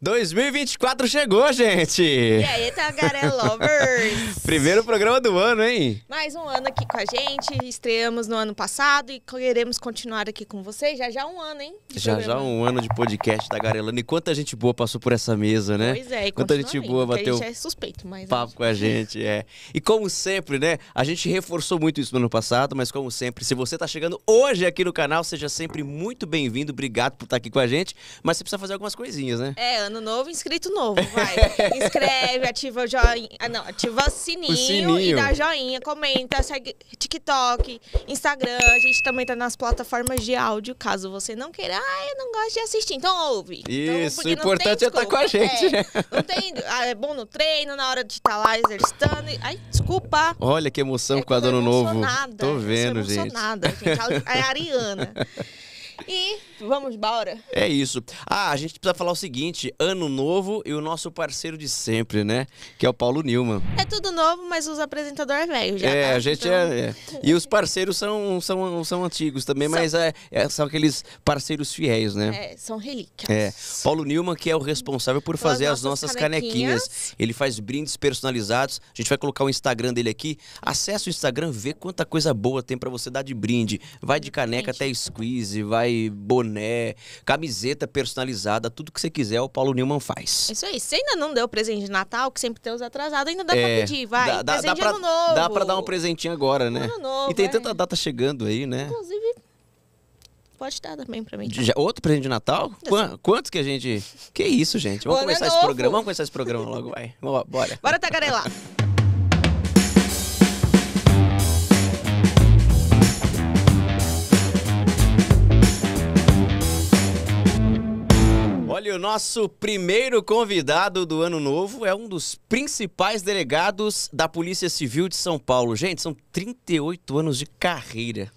2024 chegou, gente! E aí, Tagarela Lovers? Primeiro programa do ano, hein? Mais um ano aqui com a gente. Estreamos no ano passado e queremos continuar aqui com vocês. Já um ano, hein? Já um ano de podcast Tagarelando. E quanta gente boa passou por essa mesa, né? Pois é, e quanta gente boa bateu a gente é suspeito, mas papo com a gente, é. E como sempre, né? A gente reforçou muito isso no ano passado, mas como sempre, se você tá chegando hoje aqui no canal, seja sempre muito bem-vindo. Obrigado por estar aqui com a gente. Mas você precisa fazer algumas coisinhas, né? Ano novo, inscrito novo, vai. Inscreve, ativa o joinha. Ativa o sininho e dá joinha, comenta, segue TikTok, Instagram. A gente também tá nas plataformas de áudio, caso você não queira. Eu não gosto de assistir, então ouve. Isso, então, o importante é estar com a gente, né? Não tem. É bom no treino, na hora de estar lá exercitando. Ai, desculpa. Olha que emoção com a do ano novo. Tô vendo, eu sou emocionada, gente. É a Ariana. E vamos embora. É isso. A gente precisa falar o seguinte, ano novo e o nosso parceiro de sempre, né? Que é o Paulo Newman. É tudo novo, mas os apresentadores é velho já. É, tá? a gente então... E os parceiros são antigos também, mas são aqueles parceiros fiéis, né? São relíquias. Paulo Newman, que é o responsável por fazer as nossas canequinhas. Ele faz brindes personalizados. A gente vai colocar o Instagram dele aqui. Acesse o Instagram, vê quanta coisa boa tem pra você dar de brinde. Vai de caneca até squeeze, vai boné, camiseta personalizada, tudo que você quiser, o Paulo Newman faz. Isso aí. Se ainda não deu presente de Natal, que sempre tem os atrasados, ainda dá pra pedir, vai. Presente de ano novo. Dá pra dar um presentinho agora, né? Ano novo, e tem tanta data chegando aí, né? Inclusive, pode dar também pra mim. Tá? Outro presente de Natal? Quantos que a gente... Que isso, gente? Vamos começar esse programa. Vamos começar esse programa logo, vai. Bora. Bora tagarelar. Olha, o nosso primeiro convidado do ano novo é um dos principais delegados da Polícia Civil de São Paulo. Gente, são 38 anos de carreira.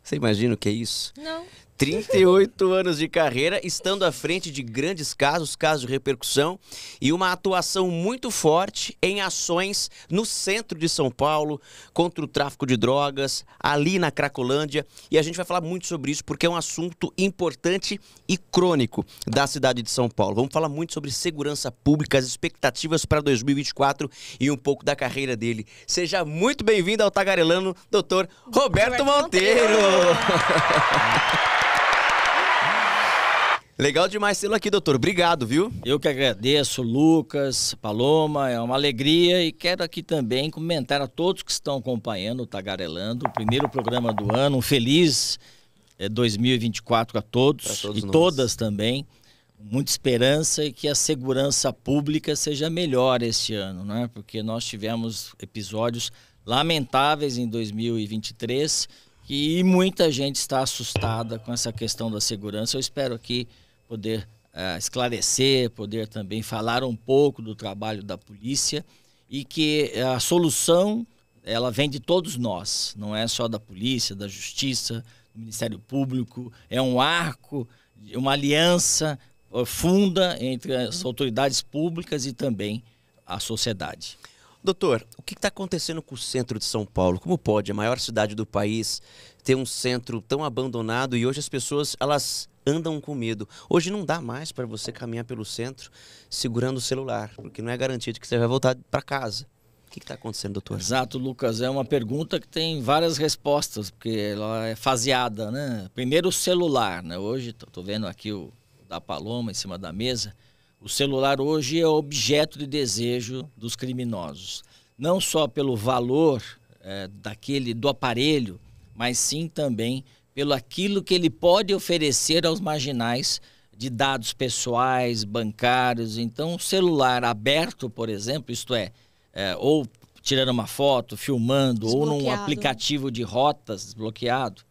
Você imagina o que é isso? Não. 38 anos de carreira, estando à frente de grandes casos de repercussão e uma atuação muito forte em ações no centro de São Paulo, contra o tráfico de drogas, ali na Cracolândia. E a gente vai falar muito sobre isso porque é um assunto importante e crônico da cidade de São Paulo. Vamos falar muito sobre segurança pública, as expectativas para 2024 e um pouco da carreira dele. Seja muito bem-vindo ao Tagarelando, doutor Roberto Monteiro. Legal demais tê-lo aqui, doutor. Obrigado, viu? Eu que agradeço, Lucas, Paloma, é uma alegria e quero aqui também comentar a todos que estão acompanhando o Tagarelando, o primeiro programa do ano, um feliz 2024 a todos e todas também, muita esperança e que a segurança pública seja melhor este ano, né? Porque nós tivemos episódios lamentáveis em 2023 e muita gente está assustada com essa questão da segurança. Eu espero aqui poder esclarecer, poder também falar um pouco do trabalho da polícia e que a solução ela vem de todos nós, não é só da polícia, da justiça, do Ministério Público, é um arco, uma aliança profunda entre as autoridades públicas e também a sociedade. Doutor, o que está acontecendo com o centro de São Paulo? Como pode a maior cidade do país ter um centro tão abandonado e hoje as pessoas elas andam com medo? Hoje não dá mais para você caminhar pelo centro segurando o celular, porque não é garantia de que você vai voltar para casa. O que está acontecendo, doutor? Exato, Lucas. É uma pergunta que tem várias respostas, porque ela é faseada, né? Primeiro o celular, né? Hoje, estou vendo aqui o da Paloma em cima da mesa. O celular hoje é objeto de desejo dos criminosos. Não só pelo valor do aparelho, mas sim também pelo aquilo que ele pode oferecer aos marginais de dados pessoais, bancários. Então, o celular aberto, por exemplo, isto ou tirando uma foto, filmando, ou num aplicativo de rotas desbloqueado,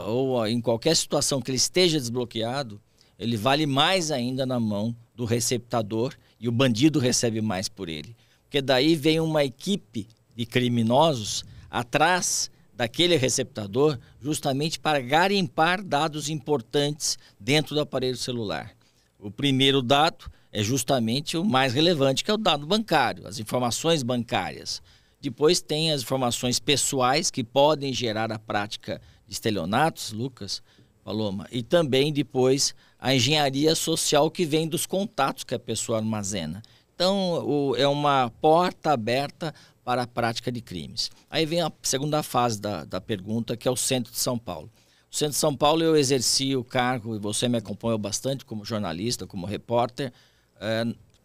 ou em qualquer situação que ele esteja desbloqueado, ele vale mais ainda na mão do receptador e o bandido recebe mais por ele. Porque daí vem uma equipe de criminosos atrás daquele receptador justamente para garimpar dados importantes dentro do aparelho celular. O primeiro dado é justamente o mais relevante, que é o dado bancário, as informações bancárias. Depois tem as informações pessoais que podem gerar a prática de estelionatos, Lucas, Paloma, e também depois a engenharia social que vem dos contatos que a pessoa armazena. Então, é uma porta aberta para a prática de crimes. Aí vem a segunda fase da pergunta, que é o centro de São Paulo. O centro de São Paulo eu exerci o cargo, e você me acompanhou bastante como jornalista, como repórter,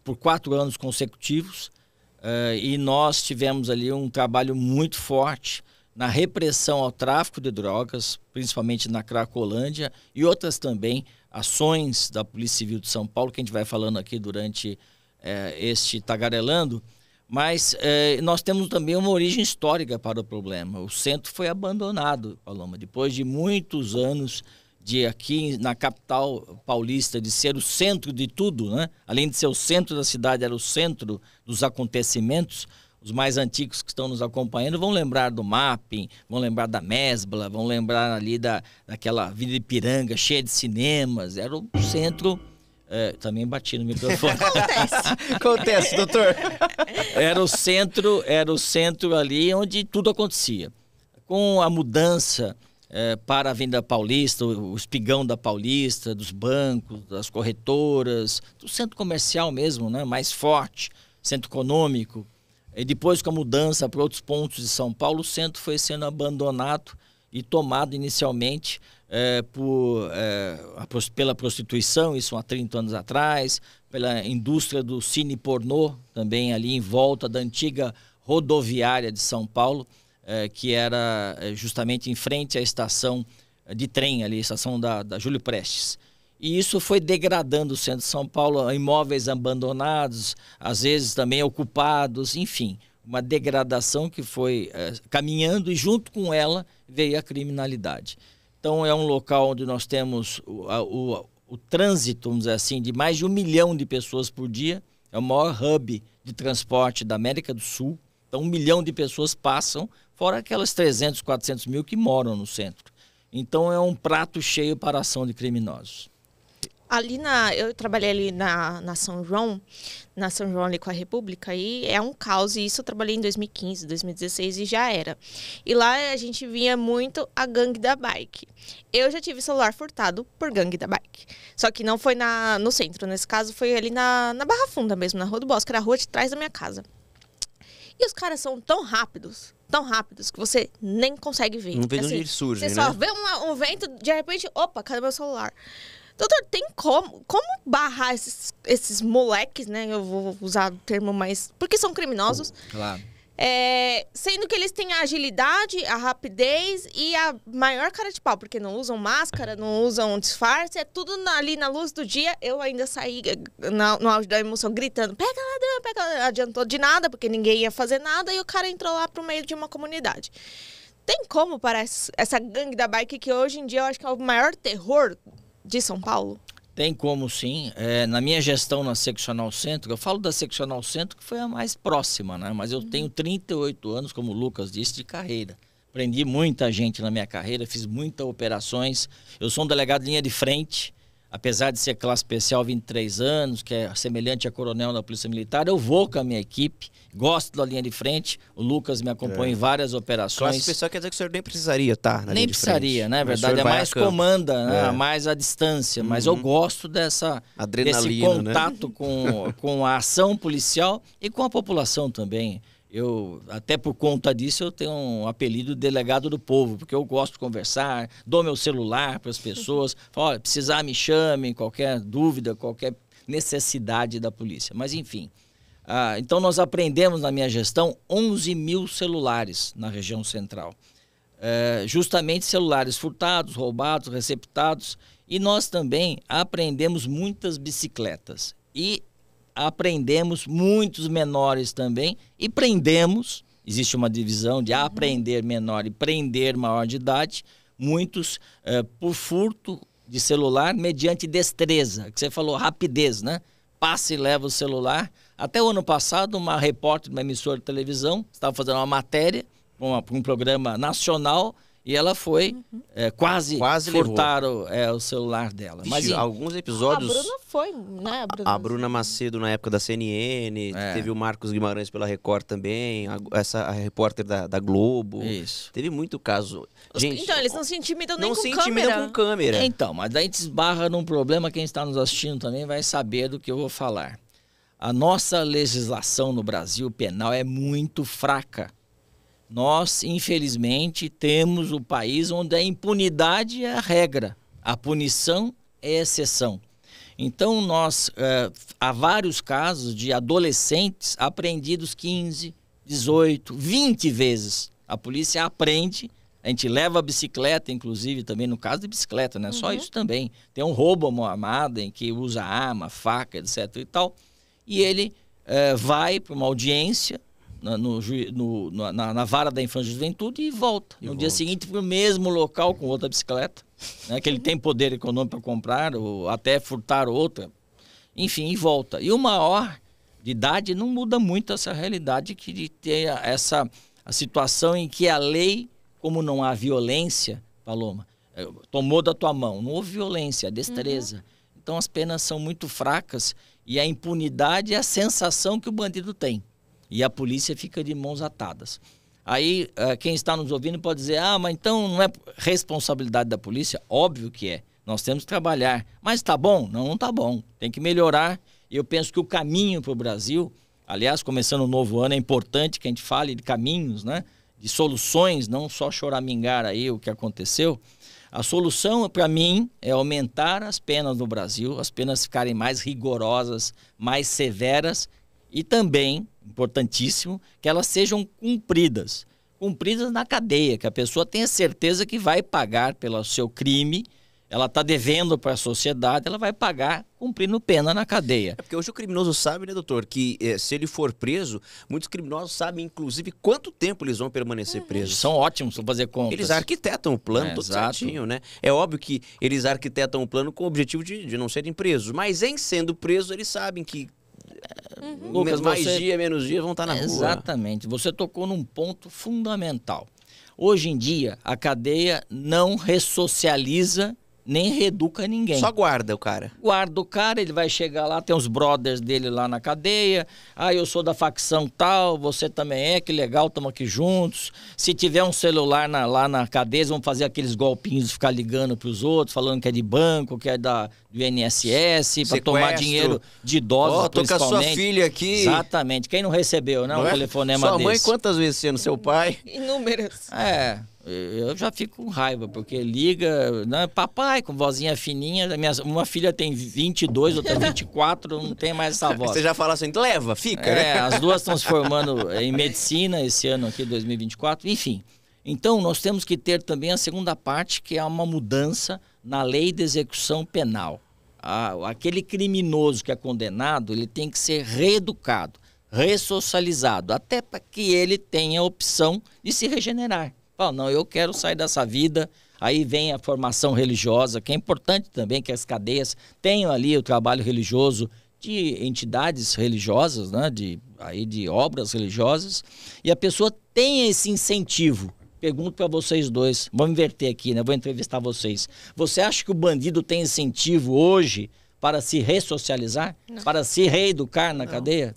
por 4 anos consecutivos, e nós tivemos ali um trabalho muito forte na repressão ao tráfico de drogas, principalmente na Cracolândia, e outras também ações da Polícia Civil de São Paulo, que a gente vai falando aqui durante este Tagarelando, mas nós temos também uma origem histórica para o problema. O centro foi abandonado, Paloma, depois de muitos anos de aqui na capital paulista, de ser o centro de tudo, né? Além de ser o centro da cidade, era o centro dos acontecimentos. Os mais antigos que estão nos acompanhando vão lembrar do Mapping, vão lembrar da Mesbla, vão lembrar ali daquela Vila Ipiranga cheia de cinemas. Era o centro... também bati no microfone. Acontece, doutor. Era o centro ali onde tudo acontecia. Com a mudança para a Avenida Paulista, o espigão da Paulista, dos bancos, das corretoras, do centro comercial mesmo, né, mais forte, centro econômico. E depois, com a mudança para outros pontos de São Paulo, o centro foi sendo abandonado e tomado inicialmente pela prostituição, isso há 30 anos atrás, pela indústria do cine pornô, também ali em volta da antiga rodoviária de São Paulo, que era justamente em frente à estação de trem, ali, a estação da Júlio Prestes. E isso foi degradando o centro de São Paulo, imóveis abandonados, às vezes também ocupados, enfim, uma degradação que foi caminhando, e junto com ela veio a criminalidade. Então é um local onde nós temos o trânsito, vamos dizer assim, de mais de 1 milhão de pessoas por dia. É o maior hub de transporte da América do Sul. Então 1 milhão de pessoas passam, fora aquelas 300, 400 mil que moram no centro. Então é um prato cheio para a ação de criminosos. Eu trabalhei ali na São João ali com a República, e é um caos, e isso eu trabalhei em 2015, 2016 e já era. E lá a gente via muito a gangue da bike. Eu já tive celular furtado por gangue da bike. Só que não foi no centro, nesse caso foi ali na Barra Funda mesmo, na Rua do Bosque, era a rua de trás da minha casa. E os caras são tão rápidos que você nem consegue ver. Não vê de onde eles surgem, né? Você só vê um vento, de repente, opa, cadê meu celular? Doutor, tem como barrar esses moleques, né? Eu vou usar o termo mais... Porque são criminosos. Claro. Sendo que eles têm a agilidade, a rapidez e a maior cara de pau. Porque não usam máscara, não usam disfarce. É tudo ali na luz do dia. Eu ainda saí no auge da emoção gritando: pega ladrão, pega ladrão. Não adiantou de nada, porque ninguém ia fazer nada. E o cara entrou lá pro meio de uma comunidade. Tem como parar essa gangue da bike, que hoje em dia eu acho que é o maior terror de São Paulo? Tem como, sim. Na minha gestão na Seccional Centro, eu falo da Seccional Centro que foi a mais próxima, né? Mas eu tenho 38 anos, como o Lucas disse, de carreira. Prendi muita gente na minha carreira, fiz muitas operações. Eu sou um delegado de linha de frente, apesar de ser classe especial 23 anos, que é semelhante a coronel da Polícia Militar. Eu vou com a minha equipe, gosto da linha de frente. O Lucas me acompanha em várias operações. Classe especial quer dizer que o senhor nem precisaria estar na linha de frente. Nem precisaria, né? Na verdade, é mais comanda, né? Mais a distância. Mas eu gosto desse contato, né? com a ação policial e com a população também. Até por conta disso, eu tenho um apelido de delegado do povo, porque eu gosto de conversar, dou meu celular para as pessoas, falo: olha, precisar, me chamem, qualquer dúvida, qualquer necessidade da polícia. Mas, enfim, então nós aprendemos na minha gestão 11 mil celulares na região central. Justamente celulares furtados, roubados, receptados, e nós também aprendemos muitas bicicletas. E aprendemos muitos menores também, e prendemos, existe uma divisão de apreender menor e prender maior de idade, muitos por furto de celular mediante destreza, que você falou, rapidez, né? Passa e leva o celular. Até o ano passado, uma repórter de uma emissora de televisão estava fazendo uma matéria para um programa nacional, E ela foi, quase furtaram o celular dela. Vixe, mas alguns episódios... A Bruna foi, né? A Bruna Macedo na época da CNN, teve o Marcos Guimarães pela Record também, a repórter da Globo. Isso. Teve muito caso. Gente, então, eles não se intimidam nem não com se câmera. intimidam com câmera. Então, mas daí te esbarra num problema, quem está nos assistindo também vai saber do que eu vou falar. A nossa legislação no Brasil penal é muito fraca. Nós, infelizmente, temos o país onde a impunidade é a regra, a punição é a exceção. Então, há vários casos de adolescentes apreendidos 15, 18, 20 vezes. A polícia apreende, a gente leva a bicicleta, inclusive, também no caso de bicicleta, não é só isso também. Tem um roubo à mão armada em que usa arma, faca, etc. e tal, e ele vai para uma audiência, na vara da infância e juventude e volta. No dia seguinte para o mesmo local com outra bicicleta, né, que ele tem poder econômico para comprar ou até furtar outra. Enfim, e volta. E o maior de idade não muda muito essa realidade de ter a situação em que a lei, como não há violência, Paloma, tomou da tua mão, não houve violência, destreza. Então as penas são muito fracas e a impunidade é a sensação que o bandido tem. E a polícia fica de mãos atadas. Aí, quem está nos ouvindo pode dizer, mas então não é responsabilidade da polícia? Óbvio que é. Nós temos que trabalhar. Mas tá bom? Não está bom. Tem que melhorar. E eu penso que o caminho para o Brasil, aliás, começando o novo ano, é importante que a gente fale de caminhos, né? De soluções, não só choramingar aí o que aconteceu. A solução, para mim, é aumentar as penas no Brasil, as penas ficarem mais rigorosas, mais severas e também, importantíssimo, que elas sejam cumpridas na cadeia, que a pessoa tenha certeza que vai pagar pelo seu crime, ela está devendo para a sociedade, ela vai pagar cumprindo pena na cadeia. É porque hoje o criminoso sabe, né, doutor, que se ele for preso, muitos criminosos sabem, inclusive, quanto tempo eles vão permanecer presos. São ótimos para fazer contas. Eles arquitetam o plano todo certinho, né? É óbvio que eles arquitetam o plano com o objetivo de não serem presos, mas em sendo presos, eles sabem que Lucas, mais dia, menos dia vão estar na rua. Exatamente. Você tocou num ponto fundamental. Hoje em dia, a cadeia não ressocializa nem reeduca ninguém. Só guarda o cara. Guarda o cara, ele vai chegar lá, tem os brothers dele lá na cadeia. Eu sou da facção tal, você também é, que legal, estamos aqui juntos. Se tiver um celular lá na cadeia, eles vão fazer aqueles golpinhos de ficar ligando para os outros, falando que é de banco, que é do INSS, para tomar dinheiro de idosos, tô com a sua filha aqui. Exatamente. Quem não recebeu, não? Um telefonema sua desse. Sua mãe quantas vezes sendo seu pai? Inúmeras. Eu já fico com raiva, porque liga, né, papai, com vozinha fininha, uma filha tem 22, outra 24, não tem mais essa voz. Você já fala assim, leva, fica, né? As duas estão se formando em medicina esse ano aqui, 2024, enfim. Então, nós temos que ter também a segunda parte, que é uma mudança na lei de execução penal. Aquele criminoso que é condenado, ele tem que ser reeducado, ressocializado, até para que ele tenha a opção de se regenerar. Fala, não, eu quero sair dessa vida. Aí vem a formação religiosa, que é importante também que as cadeias tenham ali o trabalho religioso de entidades religiosas, né, de obras religiosas, e a pessoa tenha esse incentivo. Pergunto para vocês dois, vamos inverter aqui, né? Vou entrevistar vocês. Você acha que o bandido tem incentivo hoje para se ressocializar? Não. Para se reeducar na cadeia?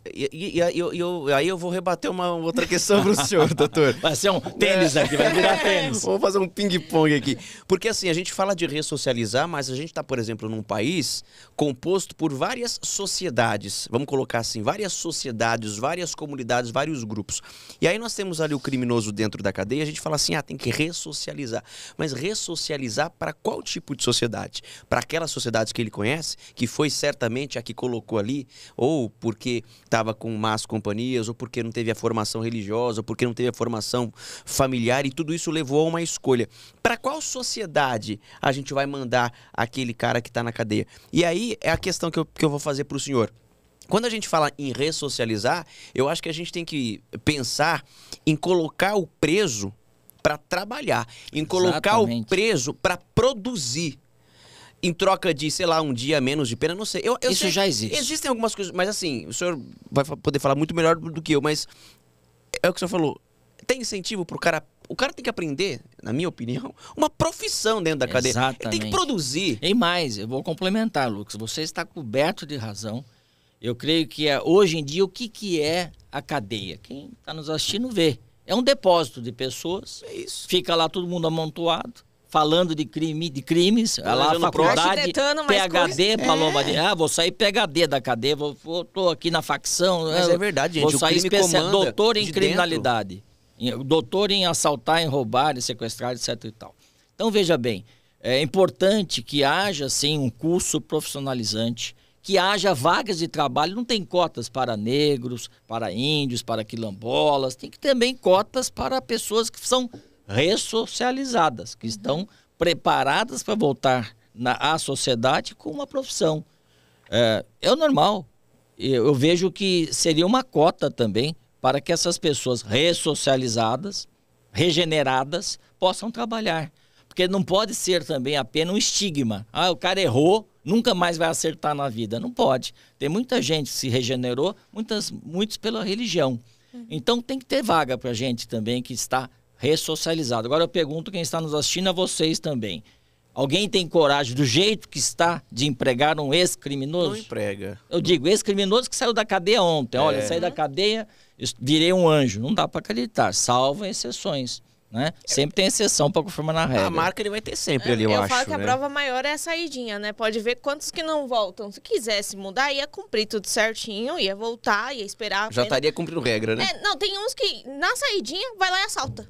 Aí eu vou rebater uma outra questão para o senhor, doutor. Vai ser um tênis aqui, vai virar tênis. Vamos fazer um ping-pong aqui. Porque assim, a gente fala de ressocializar, mas a gente está, por exemplo, num país composto por várias sociedades. Vamos colocar assim, várias sociedades, várias comunidades, vários grupos. E aí nós temos ali o criminoso dentro da cadeia, a gente fala assim, tem que ressocializar. Mas ressocializar para qual tipo de sociedade? Para aquelas sociedades que ele conhece, que foi certamente a que colocou ali, ou porque estava com más companhias, ou porque não teve a formação religiosa, ou porque não teve a formação familiar, e tudo isso levou a uma escolha. Para qual sociedade a gente vai mandar aquele cara que está na cadeia? E aí é a questão que eu vou fazer para o senhor. Quando a gente fala em ressocializar, eu acho que a gente tem que pensar em colocar o preso para trabalhar, em colocar o preso para produzir. Em troca de, sei lá, um dia menos de pena, não sei. Isso sei, já existe. Existem algumas coisas, mas assim, o senhor vai poder falar muito melhor do que eu, mas é o que o senhor falou. Tem incentivo pro cara O cara tem que aprender, na minha opinião, uma profissão dentro da cadeia. Exatamente. Ele tem que produzir. E mais, eu vou complementar, Lucas. Você está coberto de razão. Eu creio que hoje em dia, o que é a cadeia? Quem está nos assistindo vê. É um depósito de pessoas. É isso. Fica lá todo mundo amontoado, falando de crimes. Lá a faculdade, PhD, Paloma. Vou sair PhD da cadeia, tô aqui na facção. Mas é verdade, gente. Vou sair doutor em criminalidade. Doutor em assaltar, em roubar, em sequestrar, etc e tal. Então, veja bem, é importante que haja, sim, um curso profissionalizante, que haja vagas de trabalho. Não tem cotas para negros, para índios, para quilombolas. Tem que ter também cotas para pessoas que são ressocializadas, que estão preparadas para voltar à sociedade com uma profissão. É o normal. Eu vejo que seria uma cota também para que essas pessoas ressocializadas, regeneradas, possam trabalhar. Porque não pode ser também apenas um estigma. O cara errou, nunca mais vai acertar na vida. Não pode. Tem muita gente que se regenerou, muitos pela religião. Então tem que ter vaga para gente também que está ressocializado. Agora eu pergunto quem está nos assistindo, a vocês também. Alguém tem coragem, do jeito que está, de empregar um ex-criminoso? Não emprega. Eu digo, ex-criminoso que saiu da cadeia ontem. Olha, saí da cadeia, virei um anjo. Não dá para acreditar, salvo exceções. Né? Sempre tem exceção para confirmar na regra. A marca ele vai ter sempre ali, eu acho. Eu falo que a né? prova maior é a saidinha, né? Pode ver quantos que não voltam. Se quisesse mudar, ia cumprir tudo certinho, ia voltar, ia esperar. Já estaria cumprindo regra, né? Não, tem uns que na saidinha vai lá e assalta.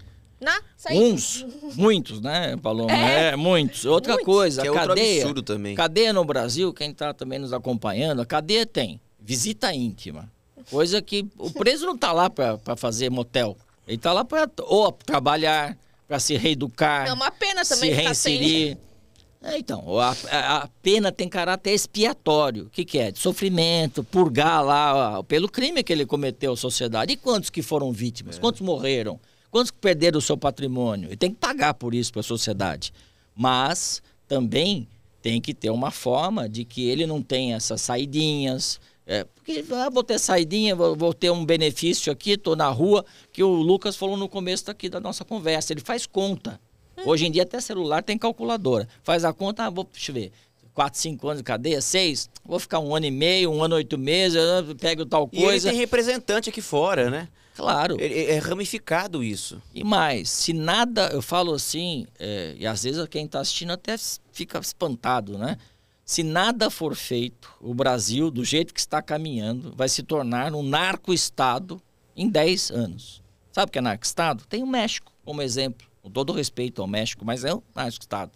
Muitos, né, Paloma? Muitos. Outra coisa, a cadeia. Absurdo também. Cadeia no Brasil, quem está também nos acompanhando, a cadeia tem visita íntima. Coisa que o preso não está lá para fazer motel. Ele está lá para trabalhar, para se reeducar. É uma pena também se reinserir. Então, a pena tem caráter expiatório. O que é? De sofrimento, purgar lá pelo crime que ele cometeu à sociedade. E quantos que foram vítimas? Quantos morreram? Quantos que perderam o seu patrimônio? Ele tem que pagar por isso para a sociedade. Mas também tem que ter uma forma de que ele não tenha essas saidinhas. Porque vou ter saidinha, vou ter um benefício aqui, estou na rua, que o Lucas falou no começo aqui da nossa conversa. Ele faz conta. Hoje em dia até celular tem calculadora. Faz a conta, deixa eu ver, 4, 5 anos de cadeia, 6, vou ficar 1 ano e meio, 1 ano e 8 meses, pego tal coisa. E ele tem representante aqui fora, né? Claro. É ramificado isso. E mais, se nada, eu falo assim, e às vezes quem está assistindo até fica espantado, né? Se nada for feito, o Brasil, do jeito que está caminhando, vai se tornar um narco-estado em 10 anos. Sabe o que é narco-estado? Tem o México como exemplo, com todo respeito ao México, mas é um narco-estado.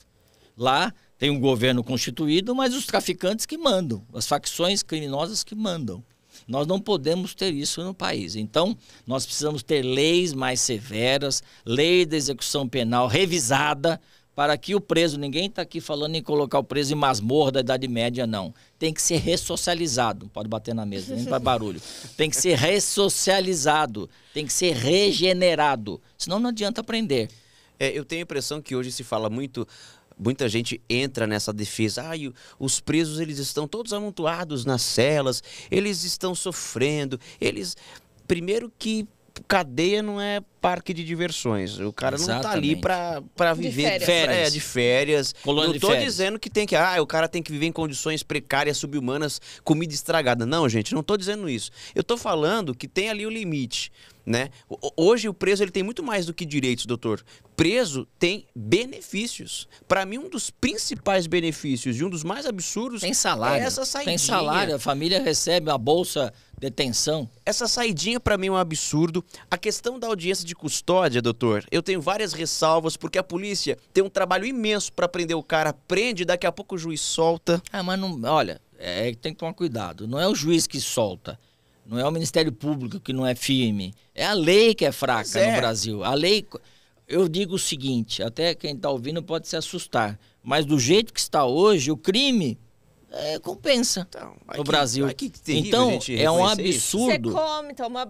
Lá tem um governo constituído, mas os traficantes que mandam, as facções criminosas que mandam. Nós não podemos ter isso no país. Então, nós precisamos ter leis mais severas, lei da execução penal revisada, para que o preso, ninguém está aqui falando em colocar o preso em masmorra da Idade Média, não. Tem que ser ressocializado, não pode bater na mesa, nem faz barulho. Tem que ser ressocializado, tem que ser regenerado, senão não adianta aprender. Eu tenho a impressão que hoje se fala muita gente entra nessa defesa. Os presos, eles estão todos amontoados nas celas, eles estão sofrendo, primeiro que cadeia não é parque de diversões. O cara não tá ali pra viver de férias. Não tô dizendo que tem que... o cara tem que viver em condições precárias, subhumanas, comida estragada. Não, gente, não tô dizendo isso. Eu tô falando que tem ali o limite, né? Hoje o preso ele tem muito mais do que direitos, doutor. Preso tem benefícios. Para mim, um dos principais benefícios e um dos mais absurdos tem salário. É essa saidinha. Tem salário, a família recebe a bolsa detenção. Essa saidinha para mim é um absurdo. A questão da audiência de custódia, doutor, eu tenho várias ressalvas, porque a polícia tem um trabalho imenso para prender o cara, prende, daqui a pouco o juiz solta. Mas não, olha, tem que tomar cuidado. Não é o juiz que solta. Não é o Ministério Público que não é firme. É a lei que é fraca no Brasil. A lei... Eu digo o seguinte, até quem está ouvindo pode se assustar, mas do jeito que está hoje, o crime compensa no Brasil. Terrível, então, é um absurdo. Você come, toma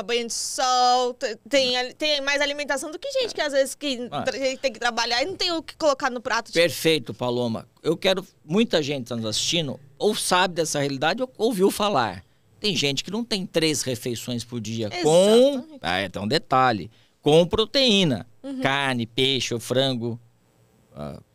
banho de sol, tem mais alimentação do que gente que às vezes tem que trabalhar e não tem o que colocar no prato. Perfeito, Paloma. Muita gente está nos assistindo, ou sabe dessa realidade, ou ouviu falar. Tem gente que não tem 3 refeições por dia. Tem um detalhe. com proteína. Carne, peixe ou frango.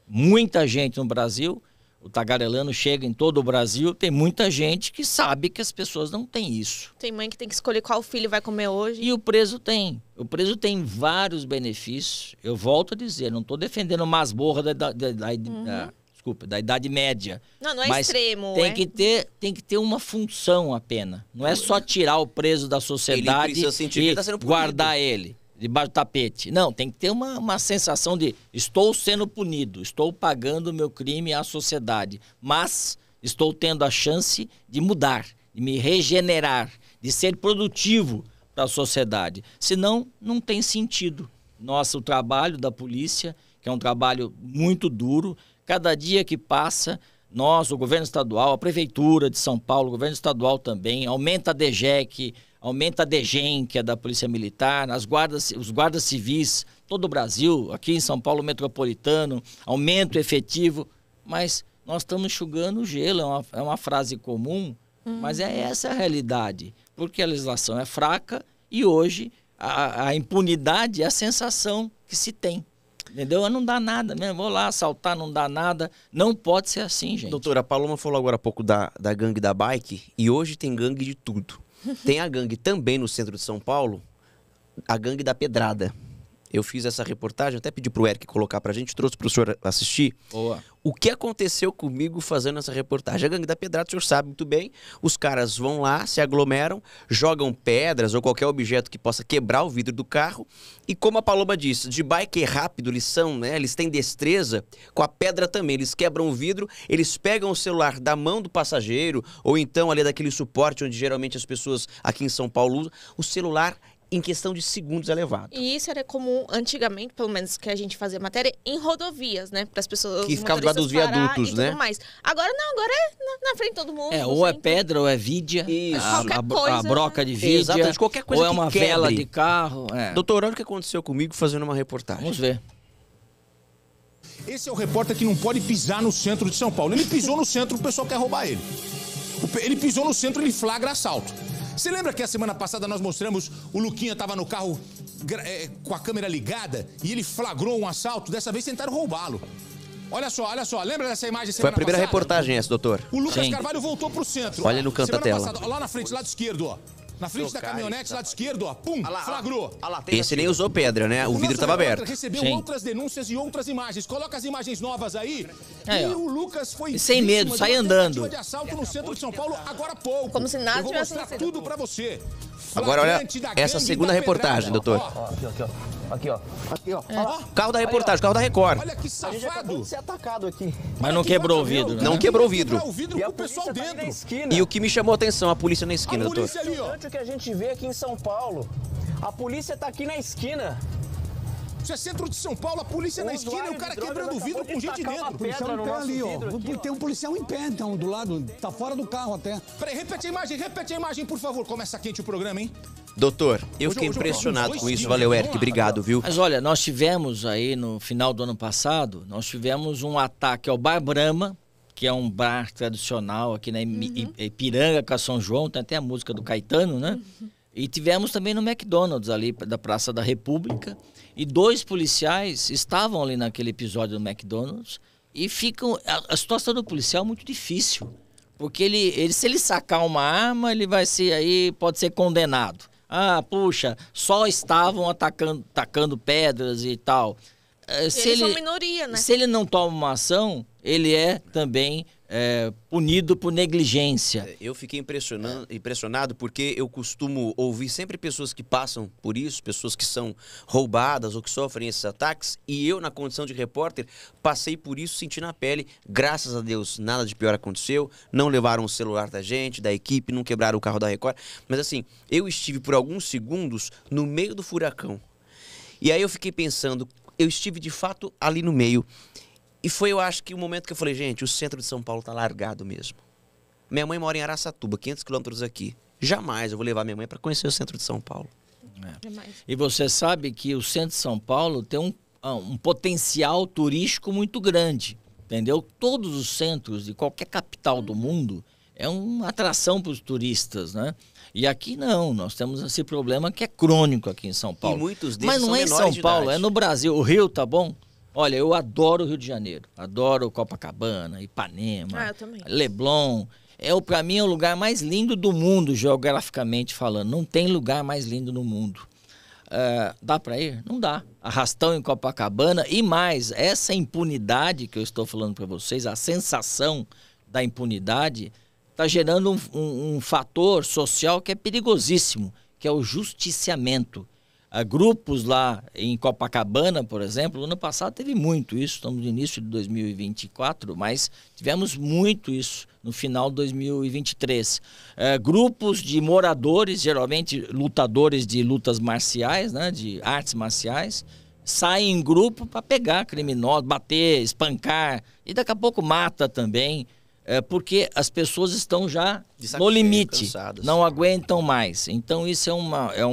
Muita gente no Brasil, o tagarelando chega em todo o Brasil, tem muita gente que sabe que as pessoas não têm isso. Tem mãe que tem que escolher qual filho vai comer hoje. E o preso tem. O preso tem vários benefícios. Eu volto a dizer, não estou defendendo masmorra da Idade Média. Não é mas extremo. Tem que ter uma função a pena. Não é só tirar o preso da sociedade e guardar ele debaixo do tapete. Não, tem que ter uma sensação de estou sendo punido, estou pagando o meu crime à sociedade, mas estou tendo a chance de mudar, de me regenerar, de ser produtivo para a sociedade. Senão, não tem sentido. O trabalho da polícia, que é um trabalho muito duro, cada dia que passa, nós, o governo estadual, a prefeitura de São Paulo, o governo estadual também, aumenta a DGEC, aumenta a DGEM, que é da Polícia Militar, os guardas civis, todo o Brasil, aqui em São Paulo metropolitano, aumento efetivo, mas nós estamos enxugando o gelo, é uma frase comum, mas é essa a realidade, porque a legislação é fraca e hoje a impunidade é a sensação que se tem. Entendeu? Não dá nada mesmo. Vou lá assaltar, não dá nada. Não pode ser assim, gente. Doutora, a Paloma falou agora há pouco da gangue da bike e hoje tem gangue de tudo. Tem a gangue também no centro de São Paulo, a gangue da pedrada. Eu fiz essa reportagem, até pedi pro Eric colocar pra gente, trouxe pro senhor assistir. Boa. O que aconteceu comigo fazendo essa reportagem? A gangue da pedrada, o senhor sabe muito bem, os caras vão lá, se aglomeram, jogam pedras ou qualquer objeto que possa quebrar o vidro do carro. E como a Paloma disse, de bike é rápido, eles são, né? Eles têm destreza, com a pedra também. Eles quebram o vidro, eles pegam o celular da mão do passageiro, ou então ali daquele suporte onde geralmente as pessoas aqui em São Paulo usam, o celular em questão de segundos é levado. E isso era comum antigamente, pelo menos que a gente fazia matéria, em rodovias, né? Para as pessoas que ficavam debaixo dos viadutos, né? Tudo mais. Agora não, agora é na frente de todo mundo. Ou é pedra, ou é vidia. Isso. A broca de vidia. Exatamente, qualquer coisa ou é uma vela de carro. Doutor, olha o que aconteceu comigo fazendo uma reportagem. Vamos ver. Esse é o repórter que não pode pisar no centro de São Paulo. Ele pisou no centro, o pessoal quer roubar ele. Ele pisou no centro, ele flagra assalto. Você lembra que a semana passada nós mostramos o Luquinha estava no carro com a câmera ligada e ele flagrou um assalto? Dessa vez tentaram roubá-lo. Olha só. Lembra dessa imagem semana passada? Foi a primeira reportagem essa, doutor. O Lucas Carvalho voltou pro centro. Olha no canto da tela. Passada, lá na frente, lado esquerdo, ó. Na frente da caminhonete, lado esquerdo, ó. Pum, flagrou. Esse nem usou pedra, né? O vidro estava aberto. Recebeu outras denúncias e outras imagens. Coloca as imagens novas aí. E o Lucas foi sem medo, sai andando. De assalto no centro de São Paulo agora há pouco. Como se nada tivesse acontecido. Tudo pra você. Agora olha essa segunda reportagem, doutor. Aqui, ó. Carro da reportagem, carro da Record. Olha que safado. A gente acabou de ser atacado aqui. Mas não quebrou o vidro, né? Não quebrou o vidro. E o pessoal dentro. E o que me chamou a atenção, a polícia na esquina, doutor. Ali, ó. O que a gente vê aqui em São Paulo. A polícia tá aqui na esquina. Isso é centro de São Paulo, a polícia na esquina e o cara quebrando o vidro com gente dentro. O policial em pé ali, ó. Tem um policial em pé, então, do lado. Tá fora do carro até. Peraí, repete a imagem, por favor. Começa quente o programa, hein? Doutor, eu fiquei impressionado com isso. Valeu, Eric. Obrigado, viu? Mas olha, nós tivemos aí no final do ano passado, nós tivemos um ataque ao Bar Brahma, que é um bar tradicional aqui na Ipiranga, com São João. Tem até a música do Caetano, né? E tivemos também no McDonald's ali da Praça da República. E 2 policiais estavam ali naquele episódio do McDonald's e ficam... A situação do policial é muito difícil, porque se ele sacar uma arma, ele vai ser aí, pode ser condenado. Ah, puxa, só estavam atacando pedras e tal. Eles são minoria, né? Se ele não toma uma ação, ele é também punido por negligência. Eu fiquei impressionado porque eu costumo ouvir sempre pessoas que passam por isso, pessoas que são roubadas ou que sofrem esses ataques, e eu, na condição de repórter, passei por isso, senti na pele. Graças a Deus, nada de pior aconteceu, não levaram o celular da gente, da equipe, não quebraram o carro da Record, mas assim, eu estive por alguns segundos no meio do furacão. E aí eu fiquei pensando, eu estive de fato ali no meio. E foi, eu acho que o momento que eu falei, gente, o centro de São Paulo tá largado mesmo. Minha mãe mora em Araçatuba, 500 quilômetros aqui. Jamais eu vou levar minha mãe para conhecer o centro de São Paulo. E você sabe que o centro de São Paulo tem um potencial turístico muito grande, entendeu? Todos os centros de qualquer capital do mundo é uma atração para os turistas, né? E aqui não, nós temos esse problema que é crônico aqui em São Paulo. E muitos deles Mas não são é em menores São de Paulo, idade. é no Brasil. O Rio, tá bom? Olha, eu adoro o Rio de Janeiro. Adoro Copacabana, Ipanema, eu também. Leblon. Para mim, é o lugar mais lindo do mundo, geograficamente falando. Não tem lugar mais lindo no mundo. Dá para ir? Não dá. Arrastão em Copacabana e mais, essa impunidade que eu estou falando para vocês, a sensação da impunidade, está gerando um fator social que é perigosíssimo, que é o justiciamento. Grupos lá em Copacabana, por exemplo, no ano passado teve muito isso, estamos no início de 2024, mas tivemos muito isso no final de 2023. Grupos de moradores, geralmente lutadores de lutas marciais, né, de artes marciais, saem em grupo para pegar criminosos, bater, espancar, e daqui a pouco mata também, porque as pessoas estão já no limite, cansadas. não aguentam mais. Então isso é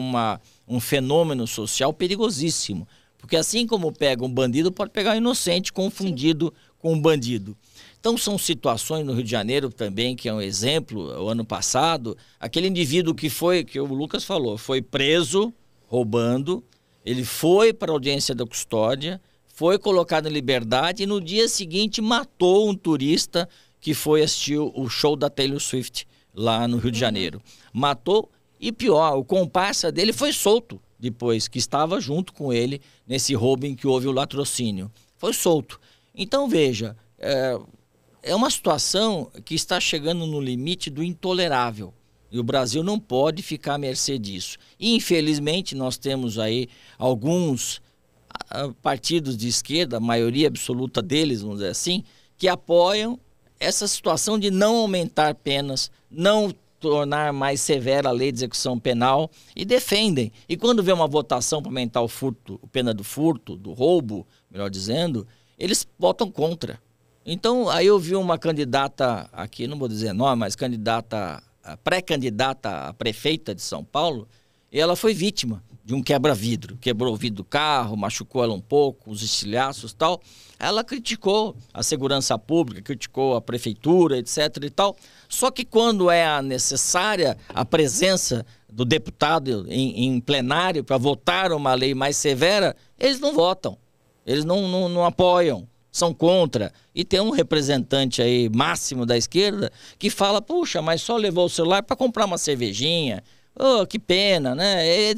um fenômeno social perigosíssimo, porque assim como pega um bandido, pode pegar um inocente confundido com um bandido. Então são situações no Rio de Janeiro também, que é um exemplo, o ano passado, aquele indivíduo que o Lucas falou, foi preso roubando, ele foi para a audiência da custódia, foi colocado em liberdade e no dia seguinte matou um turista que foi assistir o show da Taylor Swift lá no Rio de Janeiro. Matou e pior, o comparsa dele foi solto depois, que estava junto com ele nesse roubo em que houve o latrocínio. Foi solto. Então veja, é uma situação que está chegando no limite do intolerável. E o Brasil não pode ficar à mercê disso. E, infelizmente, nós temos aí alguns partidos de esquerda, a maioria absoluta deles, vamos dizer assim, que apoiam essa situação de não aumentar penas, não tornar mais severa a lei de execução penal e defendem. E quando vê uma votação para aumentar a pena do furto, do roubo, melhor dizendo, eles votam contra. Então, aí eu vi uma candidata aqui, não vou dizer nome, mas pré-candidata a prefeita de São Paulo, e ela foi vítima de um quebra-vidro. Quebrou o vidro do carro, machucou ela um pouco, os estilhaços e tal. Ela criticou a segurança pública, criticou a prefeitura, etc. e tal. Só que quando é necessária a presença do deputado em plenário para votar uma lei mais severa, eles não votam, eles não apoiam. São contra. E tem um representante aí máximo da esquerda que fala, puxa, mas só levou o celular para comprar uma cervejinha. Oh, que pena, né?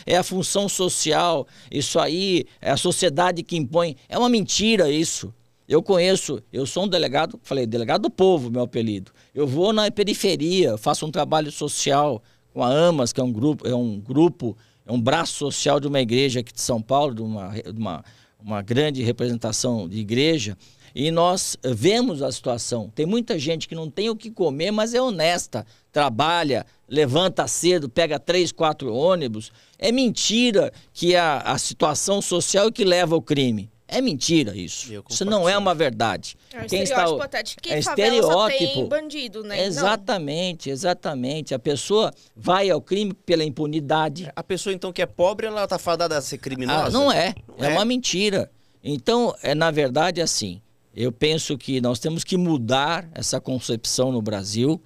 É a função social, isso aí, é a sociedade que impõe. É uma mentira isso. Eu sou um delegado, delegado do povo, meu apelido. Eu vou na periferia, faço um trabalho social com a AMAS, que é um braço social de uma igreja aqui de São Paulo, de uma grande representação de igreja, e nós vemos a situação. Tem muita gente que não tem o que comer, mas é honesta, trabalha, levanta cedo, pega 3, 4 ônibus. É mentira que a situação social é que leva ao crime. É mentira isso. Isso não é uma verdade. É um estereótipo até de que favela só tem bandido, né? Exatamente, exatamente. A pessoa vai ao crime pela impunidade. A pessoa, então, que é pobre, ela tá fadada a ser criminosa? Não é. É uma mentira. Então, na verdade, assim, eu penso que nós temos que mudar essa concepção no Brasil.